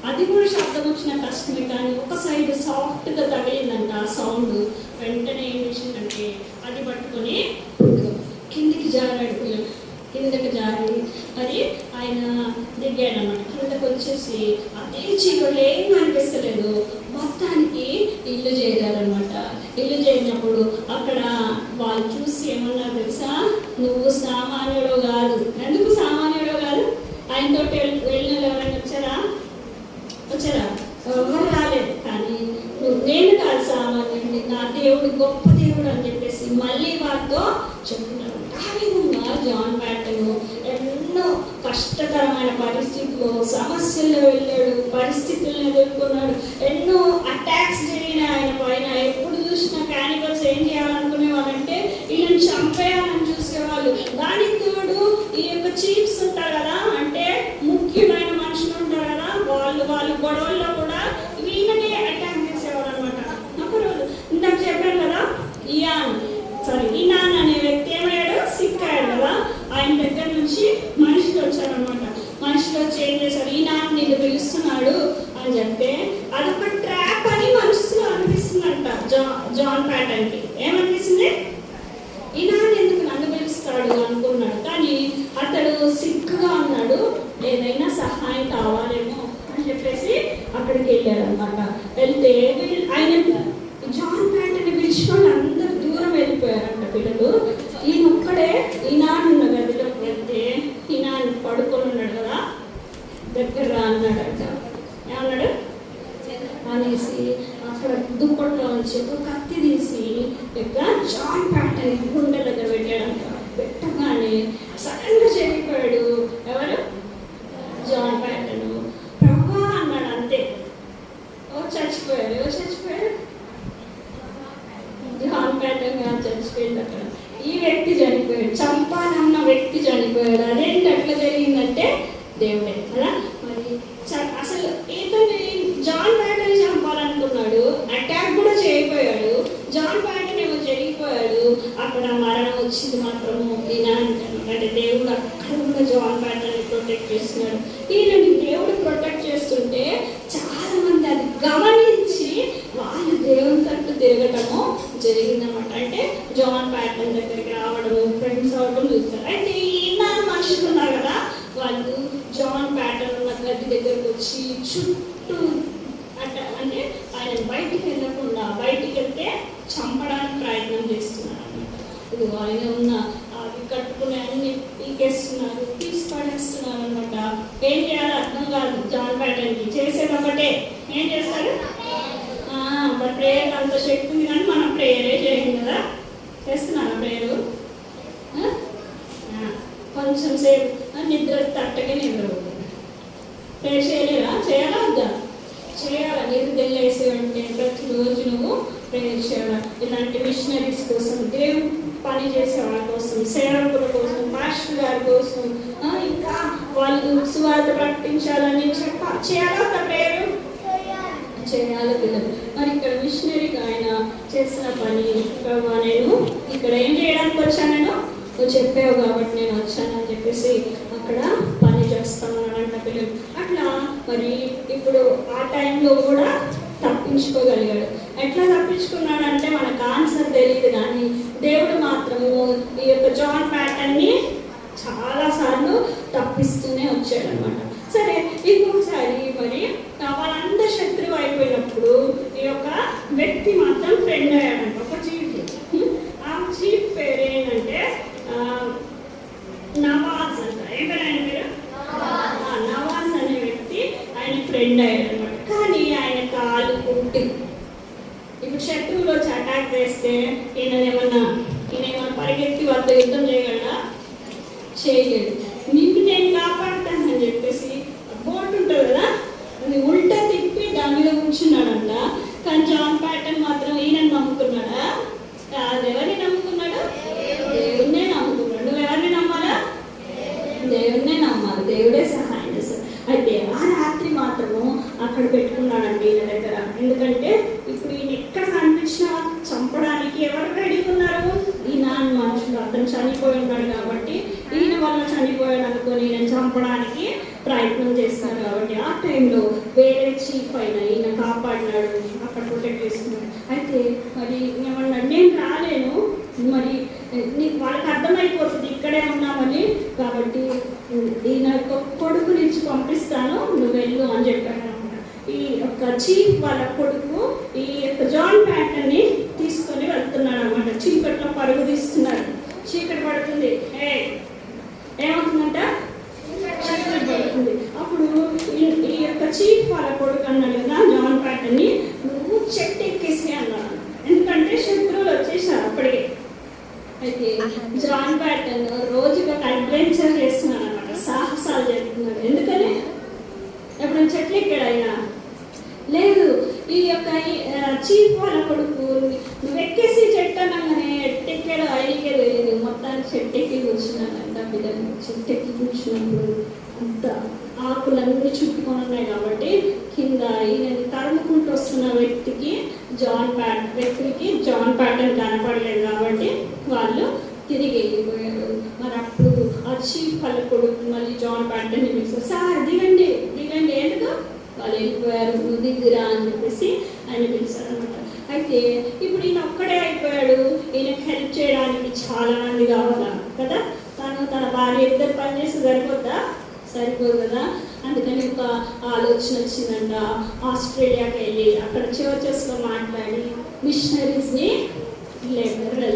అది కూడా శబ్దం వచ్చిన కష్టమే, కానీ ఒక సైడ్ సాఫ్ట్గా తగిలిందంట ఆ సౌండ్. వెంటనే ఏం చేసిందంటే అది పట్టుకొని కిందికి జారాడు. పిల్లలు కిందకి జారి మరి ఆయన దిగాడు అన్నమాట. కిందకి వచ్చేసి అదే చీకట్లో ఏం అనిపిస్తలేదు. మొత్తానికి ఇల్లు చేరారనమాట. ఇల్లు చేరినప్పుడు అక్కడ వాళ్ళు చూసి ఏమన్నారు తెలుసా, నువ్వు సామాన్యుడు కాదు. ఎందుకు సామాన్యుడు కాదు? ఆయనతో వెళ్ళిన ఎవరైనా వచ్చారా? ఎవరు రాలేదు. కానీ నేను కాదు సామాన్యుడిని, నా దేవుడు గొప్ప దేవుడు అని చెప్పేసి మళ్ళీ వారితో చెప్తున్నారు. ఆ విధంగా జాన్ ప్యాటన్ ఎన్నో కష్టకరమైన పరిస్థితుల్లో సమస్యల్లో వెళ్ళాడు, పరిస్థితులను ఎదుర్కొన్నాడు. ఎన్నో అటాక్స్ జరిగిన ఆయన పైన. ఎప్పుడు చూసినా క్యానిబల్స్ ఏం చేయాలనుకునే వాళ్ళంటే వీళ్ళని చంపేయాలని చూసేవాళ్ళు. దానికి తోడు ఈ యొక్క చీఫ్స్ ఉంటారు కదా, అంటే ముఖ్యమైన మనుషులు ఉంటారు కదా, వాళ్ళు గొడవల్లో కూడా వీళ్ళని అటాక్ చేసేవాళ్ళు అనమాట. ఒకరోజు ఇందాక చెప్పాను కదా, ఈనాన్ అనే వ్యక్తి ఏమయ్యాడు, సిక్ అయ్యాడు కదా. ఆయన దగ్గర నుంచి మనుషులు వచ్చారనమాట. మనుషులు వచ్చి ఏం చేశారు, ఈనాన్ నిన్ను పిలుస్తున్నాడు అని చెప్తే అదొక ట్రాప్ అని మనసులో అనిపిస్తుందంట జాన్ ప్యాటన్కి. ఏమనిపిస్తుంది, ఈనాన్ ఎందుకు నన్ను పిలుస్తాడు అనుకున్నాడు. కానీ అతడు సిక్గా ఉన్నాడు, ఏదైనా సహాయం కావాలేమో అని చెప్పేసి అక్కడికి వెళ్ళారు అనమాట. వెళ్తే ఆయన జాన్ ప్యాటన్ పిలిచిన వాళ్ళు అందరూ దూరం వెళ్ళిపోయారంట. పిల్లలు ఈయన ఒక్కడే ఈనాడు ఉన్న గదిలోకి వెళ్తే ఈనాడు పడుకొని ఉన్నాడు కదా, దగ్గర అన్నాడట. ఏమన్నాడు అనేసి అక్కడ దుప్పట్లో నుంచి ఒక కత్తి తీసి జాన్ ప్యాటన్ గుండె దగ్గర పెట్టాడంట. పెట్టగానే సడన్గా చెడిపోయాడు. ఎవరు? John Patton. ప్రభా అన్నాడు అంతే. చచ్చిపోయాడు. జాన్ ప్యాటన్ గారు చచ్చిపోయింది అక్కడ. ఈ వ్యక్తి చనిపోయాడు, చంపాలన్న వ్యక్తి చనిపోయాడు. అదేంటి అట్లా జరిగిందంటే దేవుడే కదా. మరి అసలు ఇతన్ని జాన్ ప్యాటన్ చంపాలనుకున్నాడు, అటాక్ కూడా చేయకపోయాడు. జాన్ ప్యాటన్ ఏమో జరిగిపోయాడు. అక్కడ మరణం వచ్చింది మాత్రము ఈనాన్. అంటే దేవుడు అక్కడ కూడా జాన్ ప్యాటన్ ప్రొటెక్ట్ చేస్తున్నాడు. ఈయనని దేవుడు ప్రొటెక్ట్ చేస్తుంటే చాలా మంది అది గమనించి వాళ్ళు దేవుని తట్టు తిరగటము జరిగిందన్నమాట. అంటే జాన్ ప్యాటన్ దగ్గరికి రావడము, ఫ్రెండ్స్ అవ్వడం చూస్తారు. అయితే ఈనాన్ మనుషులు ఉన్నారు కదా, వాళ్ళు జాన్ ప్యాటన్ ఉన్న గది దగ్గరకు వచ్చి చుట్టూ చుట్టూ అంటే ఆయన బయటికి వెళ్ళకుండా, బయటికి వెళ్తే చంపడానికి ప్రయత్నం చేస్తున్నారు అన్నమాట. ఇది ఆయన ఉన్న అవి కట్టుకునే అన్ని పీకేస్తున్నారు, తీసి పడేస్తున్నారు అనమాట. ఏం చేయాలో అర్థం కాదు జాన్ ప్యాటన్కి. చేసేది ఒకటే, ఏం చేస్తారు? మరి ప్రేయర్ అంత శక్తి ఉంది కానీ మనం ప్రేయరే చేయం కదా. చేస్తున్నారా ప్రేయరు? కొంచెం సేపు నిద్ర తట్టకే నిద్రపోతుంది. ప్రేయర్ చేయలేరా? చేయాలా వద్దా? చేయాలా. నీరు తెల్లేసి అంటే ప్రతిరోజు నువ్వు ప్రేయర్ చేయాలి. ఇలాంటి మిషనరీస్ కోసం, దేవుడు పని చేసే వాళ్ళ కోసం, సేవకుల కోసం, మాస్టర్ గారి కోసం, ఇంకా వాళ్ళు సువార్త ప్రకటించాలని చేయాలా వద్దా ప్రేయర్? చేయాలి పిల్లలు. మరి ఇక్కడ మిషనరీగా ఆయన చేసిన పని, నేను ఇక్కడ ఏం చేయడానికి వచ్చాను, నువ్వు చెప్పావు కాబట్టి నేను వచ్చానని చెప్పేసి అక్కడ పని చేస్తామన్నాడంట పిల్లలు. అట్లా మరి ఇప్పుడు ఆ టైంలో కూడా తప్పించుకోగలిగాడు. ఎట్లా తప్పించుకున్నాడంటే మనకు ఆన్సర్ తెలియదు, కానీ దేవుడు మాత్రము ఈ యొక్క జాన్ ప్యాటన్ని చాలాసార్లు తప్పిస్తూనే వచ్చాడనమాట. సరే, ఇంకొకసారి మరి వాళ్ళందరూ శత్రువు అయిపోయినప్పుడు ఈ యొక్క వ్యక్తి మాత్రం ఫ్రెండ్ అయ్యాడంట, ఒక చీఫ్. ఆ చీఫ్ పేరు ఏంటంటే నవాజ్ అంట. ఏంటంటే పేరు నవాజ్ అనే వ్యక్తి ఆయన ఫ్రెండ్ అయ్యాడనమాట. కానీ ఆయన కాలు కుట్టి, ఇప్పుడు శత్రువులు వచ్చి అటాక్ చేస్తే ఈయన ఏమన్నా పరిగెత్తి వాళ్ళతో యుద్ధం చేయగలడా? చేయలేడు. నిన్ను నేను కాపాడుతానని చెప్పేసి బోట్ ఉంటుంది కదా, అది ఉల్టా తిప్పి దాని మీద కూర్చున్నాడంట. కానీ జాన్ ప్యాటన్ మాత్రం ఈయన నమ్ముకున్నాడా? అది ఎవరిని నమ్ముకున్నాడు? దేవుడినే నమ్ముకున్నాడు. నువ్వు ఎవరిని నమ్మాలా? దేవుడినే నమ్మాలి. దేవుడే సహాయం చేస్తాడు. అయితే ఆ రాత్రి మాత్రము అక్కడ పెట్టుకున్నాడండి ఈయన దగ్గర. ఎందుకంటే ఇప్పుడు ఈయన ఎక్కడ కనిపించినా చంపడానికి ఎవరు రెడీ ఉన్నారు? ఈయన మనుషులు. అతను చనిపోయి ఉన్నాడు కాబట్టి ఈయన వల్ల చనిపోయాడు అనుకొని ఈయన చంపడానికి ప్రయత్నం చేస్తున్నారు. కాబట్టి ఆ టైంలో వేరే చీఫ్ అయిన ఈయన కాపాడినాడు, అక్కడ ప్రొటెక్ట్ చేస్తున్నాడు. అయితే మరి ఏమన్నాడు, నేను రాలేను, మరి వాళ్ళకి అర్థమైపోతుంది ఇక్కడే ఉన్నామని, కాబట్టి ఈయన కొడుకు నుంచి పంపిస్తాను, నువ్వు వెళ్ళు అని చెప్పాడు అనమాట. ఈ యొక్క చీఫ్ వాళ్ళ కొడుకు ఈ యొక్క జాన్ ప్యాటన్ని తీసుకొని వెళ్తున్నాడు అనమాట. చీకట్లో పరుగు తీస్తున్నాడు. చీకటి పడుతుంది, ఏమవుతుందంట? చీకటి పడుతుంది. అప్పుడు ఈ యొక్క చీఫ్ వాళ్ళ కొడుకు అన్నాడు కదా జాన్ ప్యాటన్ని, నువ్వు చెట్టు ఎక్కేసి అన్నాడు. ఎందుకంటే శత్రువులు వచ్చేసారు అప్పటికే. అయితే జాన్ ప్యాటన్ రోజుగా అడ్వెంచర్ చేస్తున్నాడు అనమాట, సాహసాలు చేస్తున్నాడు. ఎందుకని? ఎప్పుడు చెట్లు ఎక్కాడు లేదు. ఈ యొక్క చీఫ్ వాళ్ళ కొడుకు నువ్వు ఎక్కేసి చెట్టు అనగానే ఎట్టెక్కాడో ఆయనకే తెలియదు. మొత్తానికి చెట్టు ఎక్కి కూర్చున్నాడంట. పిల్లలు చెట్టు ఎక్కి కూర్చున్నప్పుడు అంత ఆకులన్నీ చుట్టుకొని ఉన్నాయి కాబట్టి కింద ఈయనని తరుముకుంటూ వస్తున్న వ్యక్తికి జాన్ ప్యాటన్ కనపడలేదు కాబట్టి వాళ్ళు తిరిగి వెళ్ళిపోయారు. మరి అప్పుడు ఆ చీఫ్ వాళ్ళ కొడుకు మళ్ళీ జాన్ ప్యాటన్ని పిలిచారు, సార్ దిగండి దిగండి. ఎందుకు? వాళ్ళు వెళ్ళిపోయారు, నువ్వు దిగురా అని చెప్పేసి ఆయన పిలిచారు అనమాట. అయితే ఇప్పుడు ఈయన ఒక్కడే అయిపోయాడు. ఈయనకి హెల్ప్ చేయడానికి చాలా మంది కావాలా కదా. తన భార్య ఇద్దరు పని చేసి సరిపోదు కదా. అందుకని ఒక ఆలోచన వచ్చిందంట. ఆస్ట్రేలియాకి వెళ్ళి అక్కడ చర్చెస్లో మాట్లాడి మిషనరీస్ని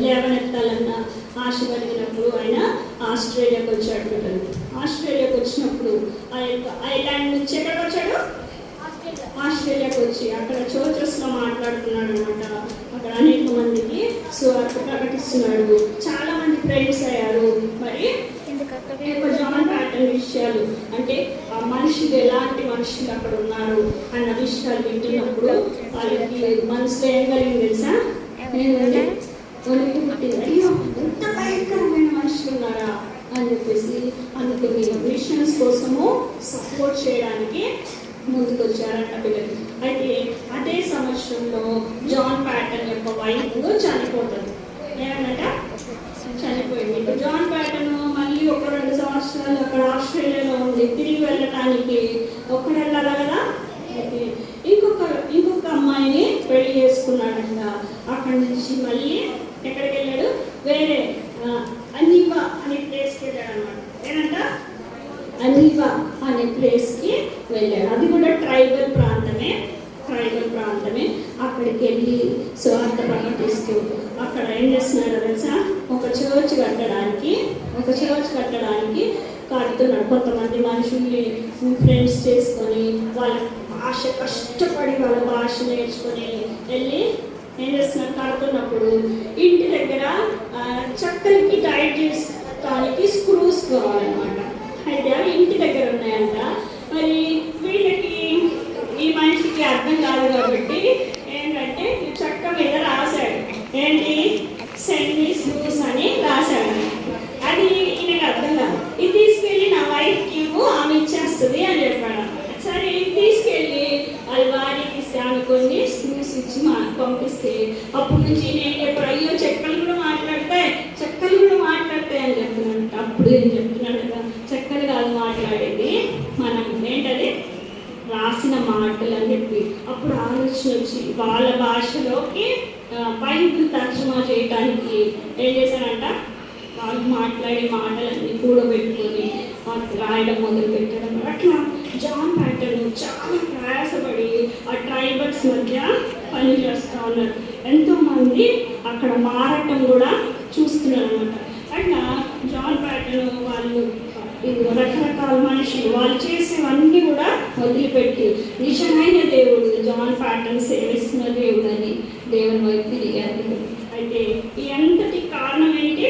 లేవనెత్తాలన్న ఆశ కలిగినప్పుడు ఆయన ఆస్ట్రేలియాకి వచ్చాడు. పిల్లలు ఆస్ట్రేలియాకి వచ్చినప్పుడు ఐలాండ్ నుంచి ఎక్కడికి వచ్చాడు? ఆస్ట్రేలియాకి వచ్చి అక్కడ చర్చెస్లో మాట్లాడుతున్నాడు అనమాట. అక్కడ అనేక మందికి సువార్త ప్రకటిస్తున్నాడు. చాలా మంది ఫ్రెండ్స్ అయ్యారు. మరి జాన్ ప్యాటన్ విషయాలు అంటే ఆ మనుషులు ఎలాంటి మనుషులు అక్కడ ఉన్నారు అన్న విషయాలు వింటున్నప్పుడు వాళ్ళకి మనసులో ఏం కలిగింది తెలుసా? ఏంటంటే వాళ్ళకి పుట్టింది, అయ్యో ఎంత భయంకరమైన మనుషులు ఉన్నారా అని చెప్పేసి అందుకని మిషన్స్ కోసము సపోర్ట్ చేయడానికి ముందుకు వచ్చారంట పిల్లలు. అయితే అదే సంవత్సరంలో జాన్ ప్యాటన్ యొక్క వైఫ్ చనిపోతుంది. ఏమన్నట? చనిపోయింది. ఇప్పుడు జాన్ ప్యాటన్ మళ్ళీ 1-2 సంవత్సరాలు అక్కడ ఆస్ట్రేలియాలో ఉంది. తిరిగి వెళ్ళటానికి ఒక్కడు వెళ్ళాలి కదా. అయితే ఇంకొక అమ్మాయిని పెళ్లి చేసుకున్నాడంట. అక్కడి నుంచి మళ్ళీ ఎక్కడికి వెళ్ళాడు? వేరే అనీవా అనే ప్లేస్కి వెళ్ళాడు అనమాట. ఏంటంట? అనీవా అనే ప్లేస్కి వెళ్ళాడు. అది కూడా ట్రైబల్ ప్రాంతమే. అక్కడికి వెళ్ళి స్వార్థ ప్రకటిస్తూ అక్కడ ఏం చేస్తున్నాడో తెలుసా, ఒక చర్చ్ కట్టడానికి కడుతున్నాడు. కొంతమంది మనుషుల్ని ఫ్రెండ్స్ చేసుకొని వాళ్ళ భాష కష్టపడి వాళ్ళ భాష నేర్చుకొని వెళ్ళి ఏం చేస్తున్నారు, కడుతున్నప్పుడు ఇంటి దగ్గర చక్కలకి టైట్ చేసుకోవడానికి స్క్రూస్ కావాలన్నమాట. అయితే అవి ఇంటి దగ్గర ఉన్నాయంట. మరి వీళ్ళకి ఈ మనిషికి అర్థం కాదు కాబట్టి ఏంటంటే చక్క మీద రాశాడు, ఏంటి సెండ్ మీ స్క్రూస్ అని రాశాడు. అది ఈయనకి అర్థం కాదు. ఇది తీసుకెళ్ళి నా వైఫ్కి ఇవ్వు, ఆమె ఇచ్చేస్తుంది అని చెప్పాడు. సరే ఇది తీసుకెళ్ళి వాళ్ళ వారికి ఇస్తే ఆమె కొన్ని స్క్రూస్ ఇచ్చి పంపిస్తే అప్పటి నుంచి నేను చెప్పాడు, అయ్యో చెక్కలు కూడా మాట్లాడతాయి అని చెప్తున్నాడు. అప్పుడు ఏం చెప్తున్నాడు కదా, చెక్కలు కాదు మాట్లాడేది, మనం ఏంటది రాసిన మాటలు అని చెప్పి అప్పుడు ఆలోచన వచ్చి వాళ్ళ భాషలోకి బైబిల్ తర్జుమా చేయడానికి ఏం చేశారంట, వాళ్ళు మాట్లాడే మాటలన్నీ కూడబెట్టుకొని వాళ్ళకి రాయడం మొదలు పెట్టడం. అట్లా జాన్ ప్యాటర్న్ చాలా ప్రయాసపడి ఆ ట్రైబల్స్ మధ్య పనిచేస్తూ ఉన్నారు. ఎంతోమంది అక్కడ మారటం కూడా చూస్తున్నారు అనమాట. అట్లా జాన్ ప్యాటర్న్ వాళ్ళు రకరకాల మనుషులు వాళ్ళు చేసేవన్నీ కూడా వదిలిపెట్టి నిజమైన దేవుడు జాన్ ప్యాటర్న్ సేవిస్తున్న దేవుడు అని దేవుని వైపు తిరిగారు. అయితే ఈ అంతటి కారణం ఏంటి,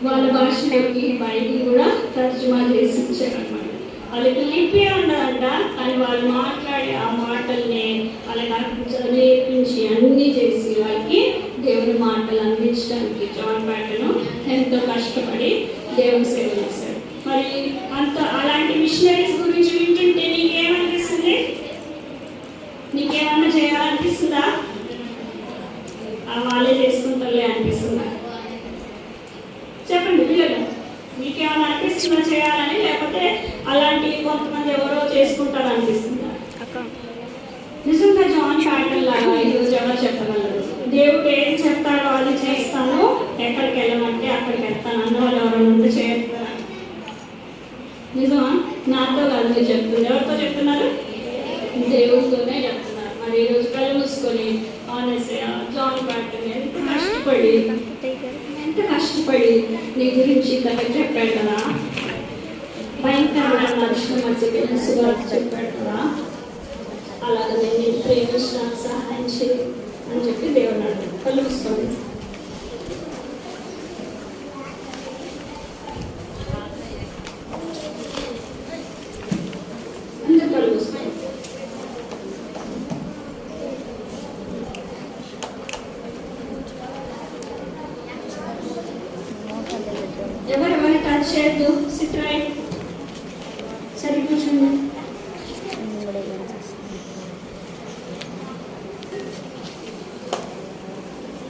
వాళ్ళ భాషలోకి బైబిల్ కూడా తర్జుమా చేసి ఇచ్చారనమాట. వాళ్ళకి లిపి ఉండదంట, కానీ వాళ్ళు మాట్లాడే ఆ మాటల్ని వాళ్ళకి నేర్పించి అన్నీ చేసి వాళ్ళకి దేవుని మాటలు అందించడానికి జాన్ ప్యాటర్న్ ఎంతో కష్టపడి దేవుని సేవ చేశారు. మరి అలాంటి మిషనరీస్ గురించి వింటుంటే నీకేమనిపిస్తుంది? నీకేమన్నా చేయాలనిపిస్తుందా? వాళ్ళే చేసుకుంటారులే అనిపిస్తుందా? చెప్పండి పిల్లలు, మీకేమైనా అనిపిస్తుందా చేయాలని, లేకపోతే అలాంటి కొంతమంది ఎవరో చేసుకుంటారు అనిపిస్తుందా? నిజంగా జాన్ ప్యాటర్న్ లాగా ఈరోజు ఎవరు చెప్పగలరు? దేవుడు ఏం చెప్తాడో అది చేస్తాను, ఎక్కడికి వెళ్ళమంటే అక్కడికి వెళ్తాను అన్న వాళ్ళు ఎవరైనా ఉంటే చేస్తారా? నిజమా? నాతో కాదు మీరు చెప్తున్నారు. ఎవరితో చెప్తున్నారు? దేవుడితోనే చెప్తున్నారు. మరి ఈరోజు కళ్ళు మూసుకొని జాన్ ప్యాటర్న్ ఎంత కష్టపడి నీ గురించి తనకి చెప్పాడు కదా, భయంకరమైన మనుషుల మధ్య సువార్త చెప్పాడు కదా, అలాగే నేను ప్రేమించడానికి సహాయం చేయి అని చెప్పి దేవుడు అన్నాడు. కళ్ళు మూసుకోండి. అందరూ కళ్ళు మూసుకోండి. ఎవరెవరి టచ్ చేయొద్దు. SIT right. సరే కూర్చోండి.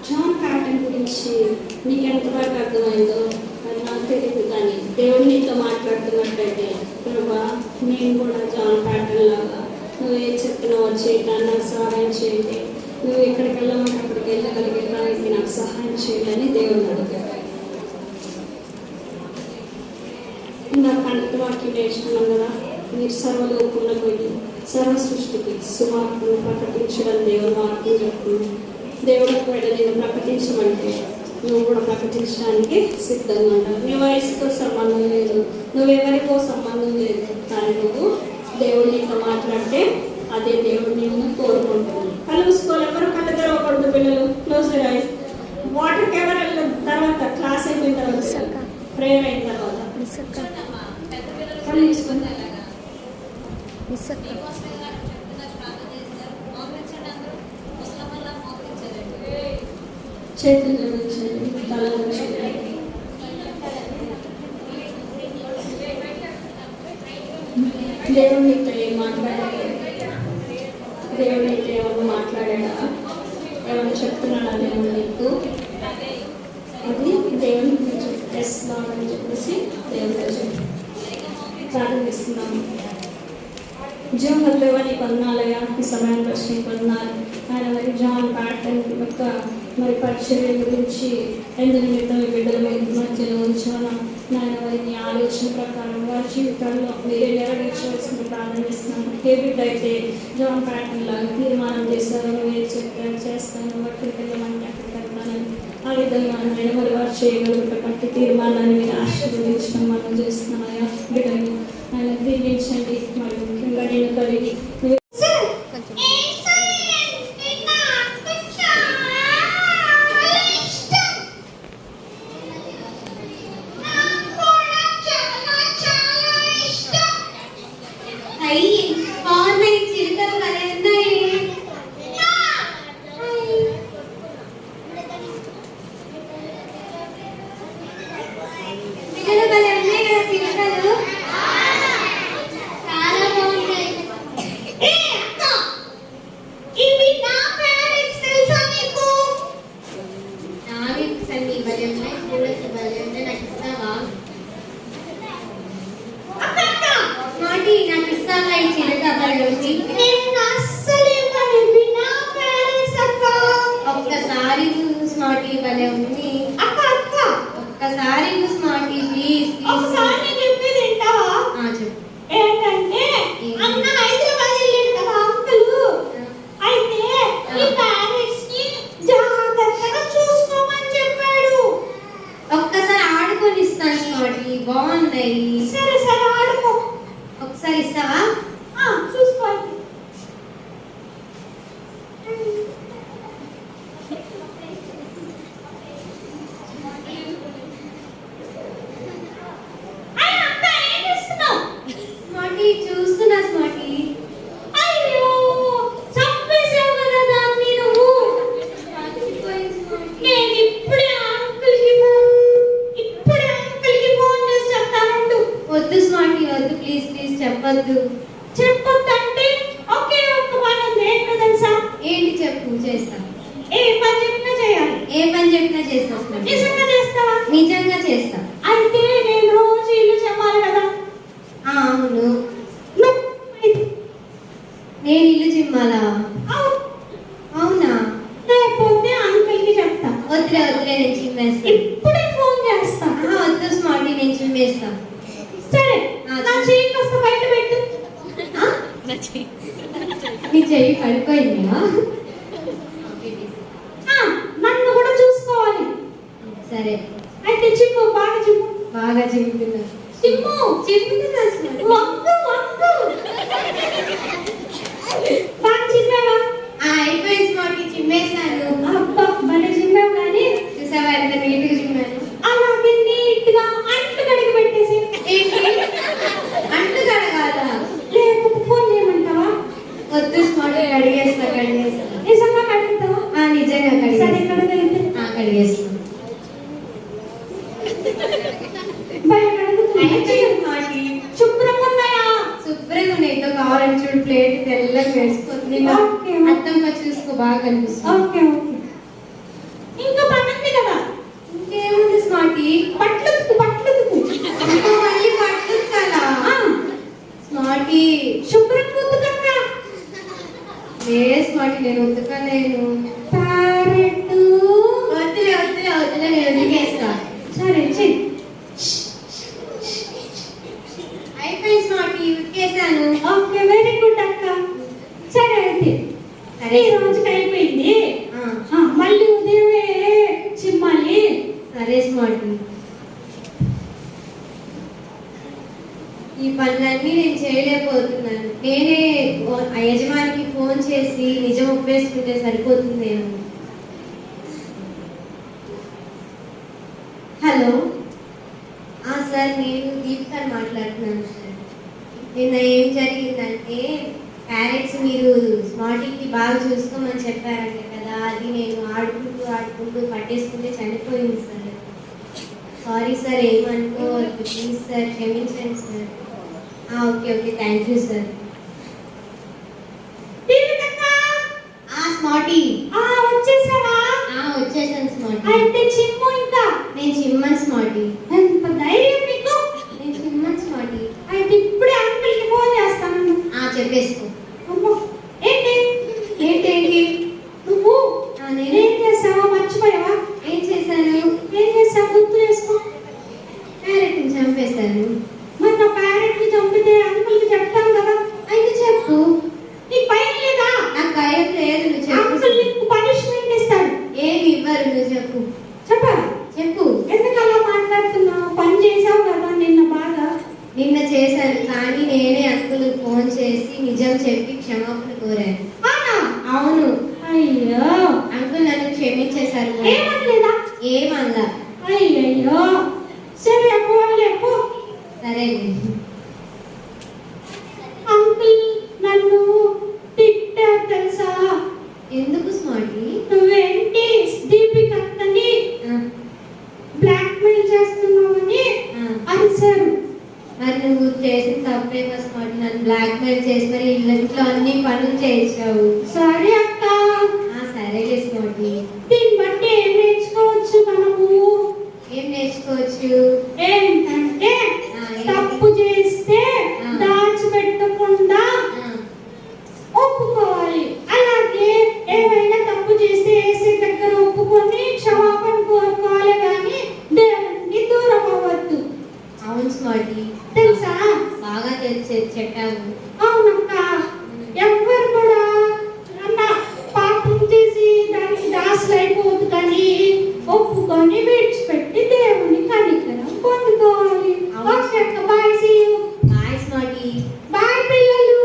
జాన్ ప్యాటర్న్ గురించి నీకు ఎంతవరకు అర్థమైందో అది నాకు తెలియదు, కానీ దేవుడు నీతో మాట్లాడుతున్నట్టయితే ప్రభా నేను కూడా జాన్ ప్యాటర్న్ లాగా నువ్వు ఏం చెప్తున్నావు చేయటాన్ని నాకు సహాయం చేయండి, నువ్వు ఎక్కడికి వెళ్ళమంటే అక్కడికి వెళ్ళగలిగేదానికి నాకు సహాయం చేయండి అని దేవుడు అడిగాడు. ఇందాక పండిత వాక్యం నేర్చుకున్నాం కదా, మీరు సర్వలోకంలో పోయి సర్వ సృష్టికి సువార్తను ప్రకటించడం దేవుడు వాక్యం చెప్తుంది. దేవుడు ఒకవేళ నేను ప్రకటించమంటే నువ్వు కూడా ప్రకటించడానికి సిద్ధంగా ఉంటావు. నీ వయసుతో సంబంధం లేదు, నువ్వెవరికో సంబంధం లేదు, కానీ నువ్వు దేవుడు నీతో మాట్లాడితే అదే దేవుడు నిన్ను కోరుకుంటుంది. కలుసుకోవాలి. ఎవరు కళ్ళ తెరవకూడదు పిల్లలు. Close your eyes. వాటర్కి ఎవరు వెళ్ళిన తర్వాత క్లాస్ అయిపోయిన తర్వాత ప్రేయర్ అయిన తర్వాత కళ్ళు తీసుకుని చేతులు జోడించండి, తల ఉంచండి. దేవుడు నీతో ఏం మాట్లాడాడు? దేవుడు నీతో ఏమన్నా మాట్లాడా? ఏమన్నా చెప్తున్నాడా దేవుడు నీకు? అది దేవుడికి ఎస్ లాగా అని చెప్పేసి దేవుడితో చెప్పి ప్రారంభిస్తున్నాము. జీవన నీకు వందనాలయ్యా, ఈ సమయానికి వచ్చి నీకు వందనాలు. ఆయన మరి జాన్ ప్యాటర్న్ యొక్క మరి పరిచర్య గురించి ఎందుకు నిమిత్తం ఈ బిడ్డల మధ్యలో ఉంచాను. నాయన వారిని ఆలోచన ప్రకారం వారి జీవితాల్లో మీరే నెరవేర్చవలసిన ప్రారంభిస్తున్నాను. ఏ బిడ్డ అయితే జాన్ ప్యాటర్న్ లాగా తీర్మానం చేశారో నువ్వే చెప్పారు చేస్తాను, అక్కడికి వెళ్ళమంటే అక్కడికి వెళ్తానని ఆ విధంగా నేను మరి వారు చేయగలుగుతామంటే తీర్మానాన్ని మీరు ఆశీర్వదించడం మనం చేస్తున్నాయా బిడ్డని ఆయన దీవించండి. మరి ముఖ్యంగా నేను కలిగి ఒక్కసారి స్మార్టీ భలే ఉంది. ఒక్కసారి స్మార్టీ ప్లీజ్ ఏంటంటే అన్న హైదరాబాద్ వెళ్ళాడు కదా అంకుల్, అయితే ఈ ప్యారెంట్స్ ని జాగ్రత్తగా చూసుకోమని చెప్పాడు. ఒక్కసారి ఆడుకొని ఇస్తాను స్మార్టీ, బాగున్నాయి. సరే సరే ఆడుకో, ఒకసారి ఇస్తావా? చూసుకోండి. చూస్తున్నా స్మార్టీ. అయ్యో చంపేసావు కదా దాన్ని నువ్వు. నేను ఇప్పుడే అంకుల్కి ఫోన్ చేసి చెప్తానండు. వద్దు స్మార్టీ వద్దు, ప్లీజ్ ప్లీజ్ చెప్పొద్దు. చెప్పొద్దంటే ఒకే ఒక్క పని ఉంది. ఏంటో తెలుసా? ఏంటి చెప్పు, చేస్తా. ఏ పని చెప్పినా చేయాలి. ఏ పని చెప్పినా చేస్తా. నిజంగా చేస్తావా? నిజంగా చేస్తా. అయితే నేను రోజు ఇల్లు చెప్పాలి కదా? అవును. నేను ఇల్లు చిమ్మాలా? అవునా? లేకపోతే అంకుల్కి చెప్తా. వద్దులే నేను చిమ్మేస్తా. ఇప్పుడే ఫోన్ చేస్తా. వద్దు స్మార్టీ, నేను చిమ్మేస్తా. సరే నా చెయ్యి కాస్త బయట పెట్టు. నీ చెయ్యి పడిపోయిందా? నన్ను కూడా చూసుకోవాలి. సరే అయితే చిమ్ము, బాగా చిమ్ము. బాగా చిమ్ముతున్నా. చిమ్ము చిమ్ముతున్నా. వంగు వంగు. బాగా చిమ్మావా? అయిపోయింది స్మార్టీ, చిమ్మేసాను. అబ్బా భలే చిమ్మావు. కానీ చూసావా ఎంత నీట్గా చిమ్మాను? అలాగే నీట్గా అంట్లు కడిగి పెట్టేసి. ఏంటి అంటు కడగాలా? లేకపోతే ఫోన్ చేయమంటావా? వద్దు స్మార్టీ, కడిగేస్తా. నిజంగా కడుగుతావా? నిజంగా సరే కడిగేస్తా. కడగలిగితే శుభ్రంగా ఉన్నాయా? శుభ్రంగా నీతో కావాలని చూడు, ప్లేట్ తెల్లగా వేసుకుంది. అత్తమ్మ చూసుకో, బాగా కనిపిస్తుంది. Okay okay. ఇంకా పని ఉంది కదా? ఇంకేముంది స్మార్టీ? బట్టలు ఇంకా మళ్ళీ పట్టుకోవాలా? స్మార్టీ శుభ్రంగా ఉతుకక్క. ఏ స్మార్టీ, నేను ఉతకలేను. ప్యారెట్ వద్దులే నేను ఉతికేస్తా. సరే చెయ్యి. అయిపోయింది స్మార్టీ, ఉతికేసాను. ఓకే వెరీ గుడ్ అక్క. సరే అయితే ఈ రోజుకి అయిపోయింది. మళ్ళీ ఉదయమే చిమ్మాలి. సరే స్మార్టీ. ఈ పనులన్నీ నేను చేయలేకపోతున్నాను. నేనే యజమానికి ఫోన్ చేసి నిజం ఒప్పేసుకుంటే సరిపోతుందేమో. హలో సార్, నేను దీపికాని మాట్లాడుతున్నాను సార్. నిన్న ఏం జరిగిందంటే ప్యారెంట్స్ మీరు స్మార్టీకి బాగా చూసుకోమని చెప్పారంట కదా, అది నేను ఆడుకుంటూ పట్టేసుకుంటే చనిపోయింది సార్. సారీ సార్, ఏమనుకోవద్దు ప్లీజ్ సార్, క్షమించండి sir. Okay thank you sir. Smarty వచ్చేసావా? వచ్చేసాను స్మార్టీ. అయితే చిమ్ము. ఇంకా నేను చిమ్మను స్మార్టీ. ఎంత ధైర్యం నీకు? నేను చిమ్మను స్మార్టీ. అయితే ఇప్పుడే అంకుల్కి ఫోన్ చేస్తాను. చెప్పేసుకో. ఏంటి నువ్వు నేనేం చేసావా? మర్చిపోయావా? ఏం చేశాను? గుర్తు చేసుకో. క్యారెట్ చేశాను, కానీ నేనే అంకుల్ ఫోన్ చేసి నిజం చెప్పి క్షమాపణ కోరాను. అవునా? అవును అయ్యో, అంకుల్ నన్ను క్షమించేశారు. ఏమనలేదా? ఏమల్లా. అయ్యయ్యో, సరే పోలేపు. సరే అంకుల్ నన్ను తిట్టారు తెలుసా? ఎందుకు స్మార్టీ? నువ్వేంటి దీపిక అత్తని బ్లాక్ మెయిల్ చేస్తున్నావని అరిచారు. మరి నువ్వు చేసిన తప్పే కదా స్మార్టీ, నన్ను బ్లాక్ మెయిల్ చేసి మరి ఇంట్లో అన్ని పనులు చేయించావు. సరే అక్క, సరేలే స్మార్టీ. దీన్ని బట్టి ఏం నేర్చుకోవచ్చు మనము? ఏం నేర్చుకోవచ్చు? ఏంటంటే తప్పు చేస్తే దాచిపెట్టకుండా ఒప్పుకోవాలి. అలాగే ఏమైనా తప్పు చేస్తే ఏసే దగ్గర ఒప్పుకొని క్షమాపణ కోరుకోవాలి, కానీ దేవునికి దూరం అవ్వద్దు. అవును స్మార్టీ, తెలుసా? బాగా తెలిసి చెప్పావు. అవునక్క, ఎవ్వరు కూడా అన్న పాపం చేసి దానికి దాసులు అయిపోదు, కానీ ఒప్పుకొని విడిచిపెట్టి దేవుని కనికరం పొందుకోవాలి. ఓకే అక్క, bye, see you. Bye smarty. Bye పిల్లలు.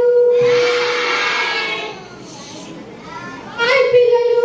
బాయ్ పిల్లలు.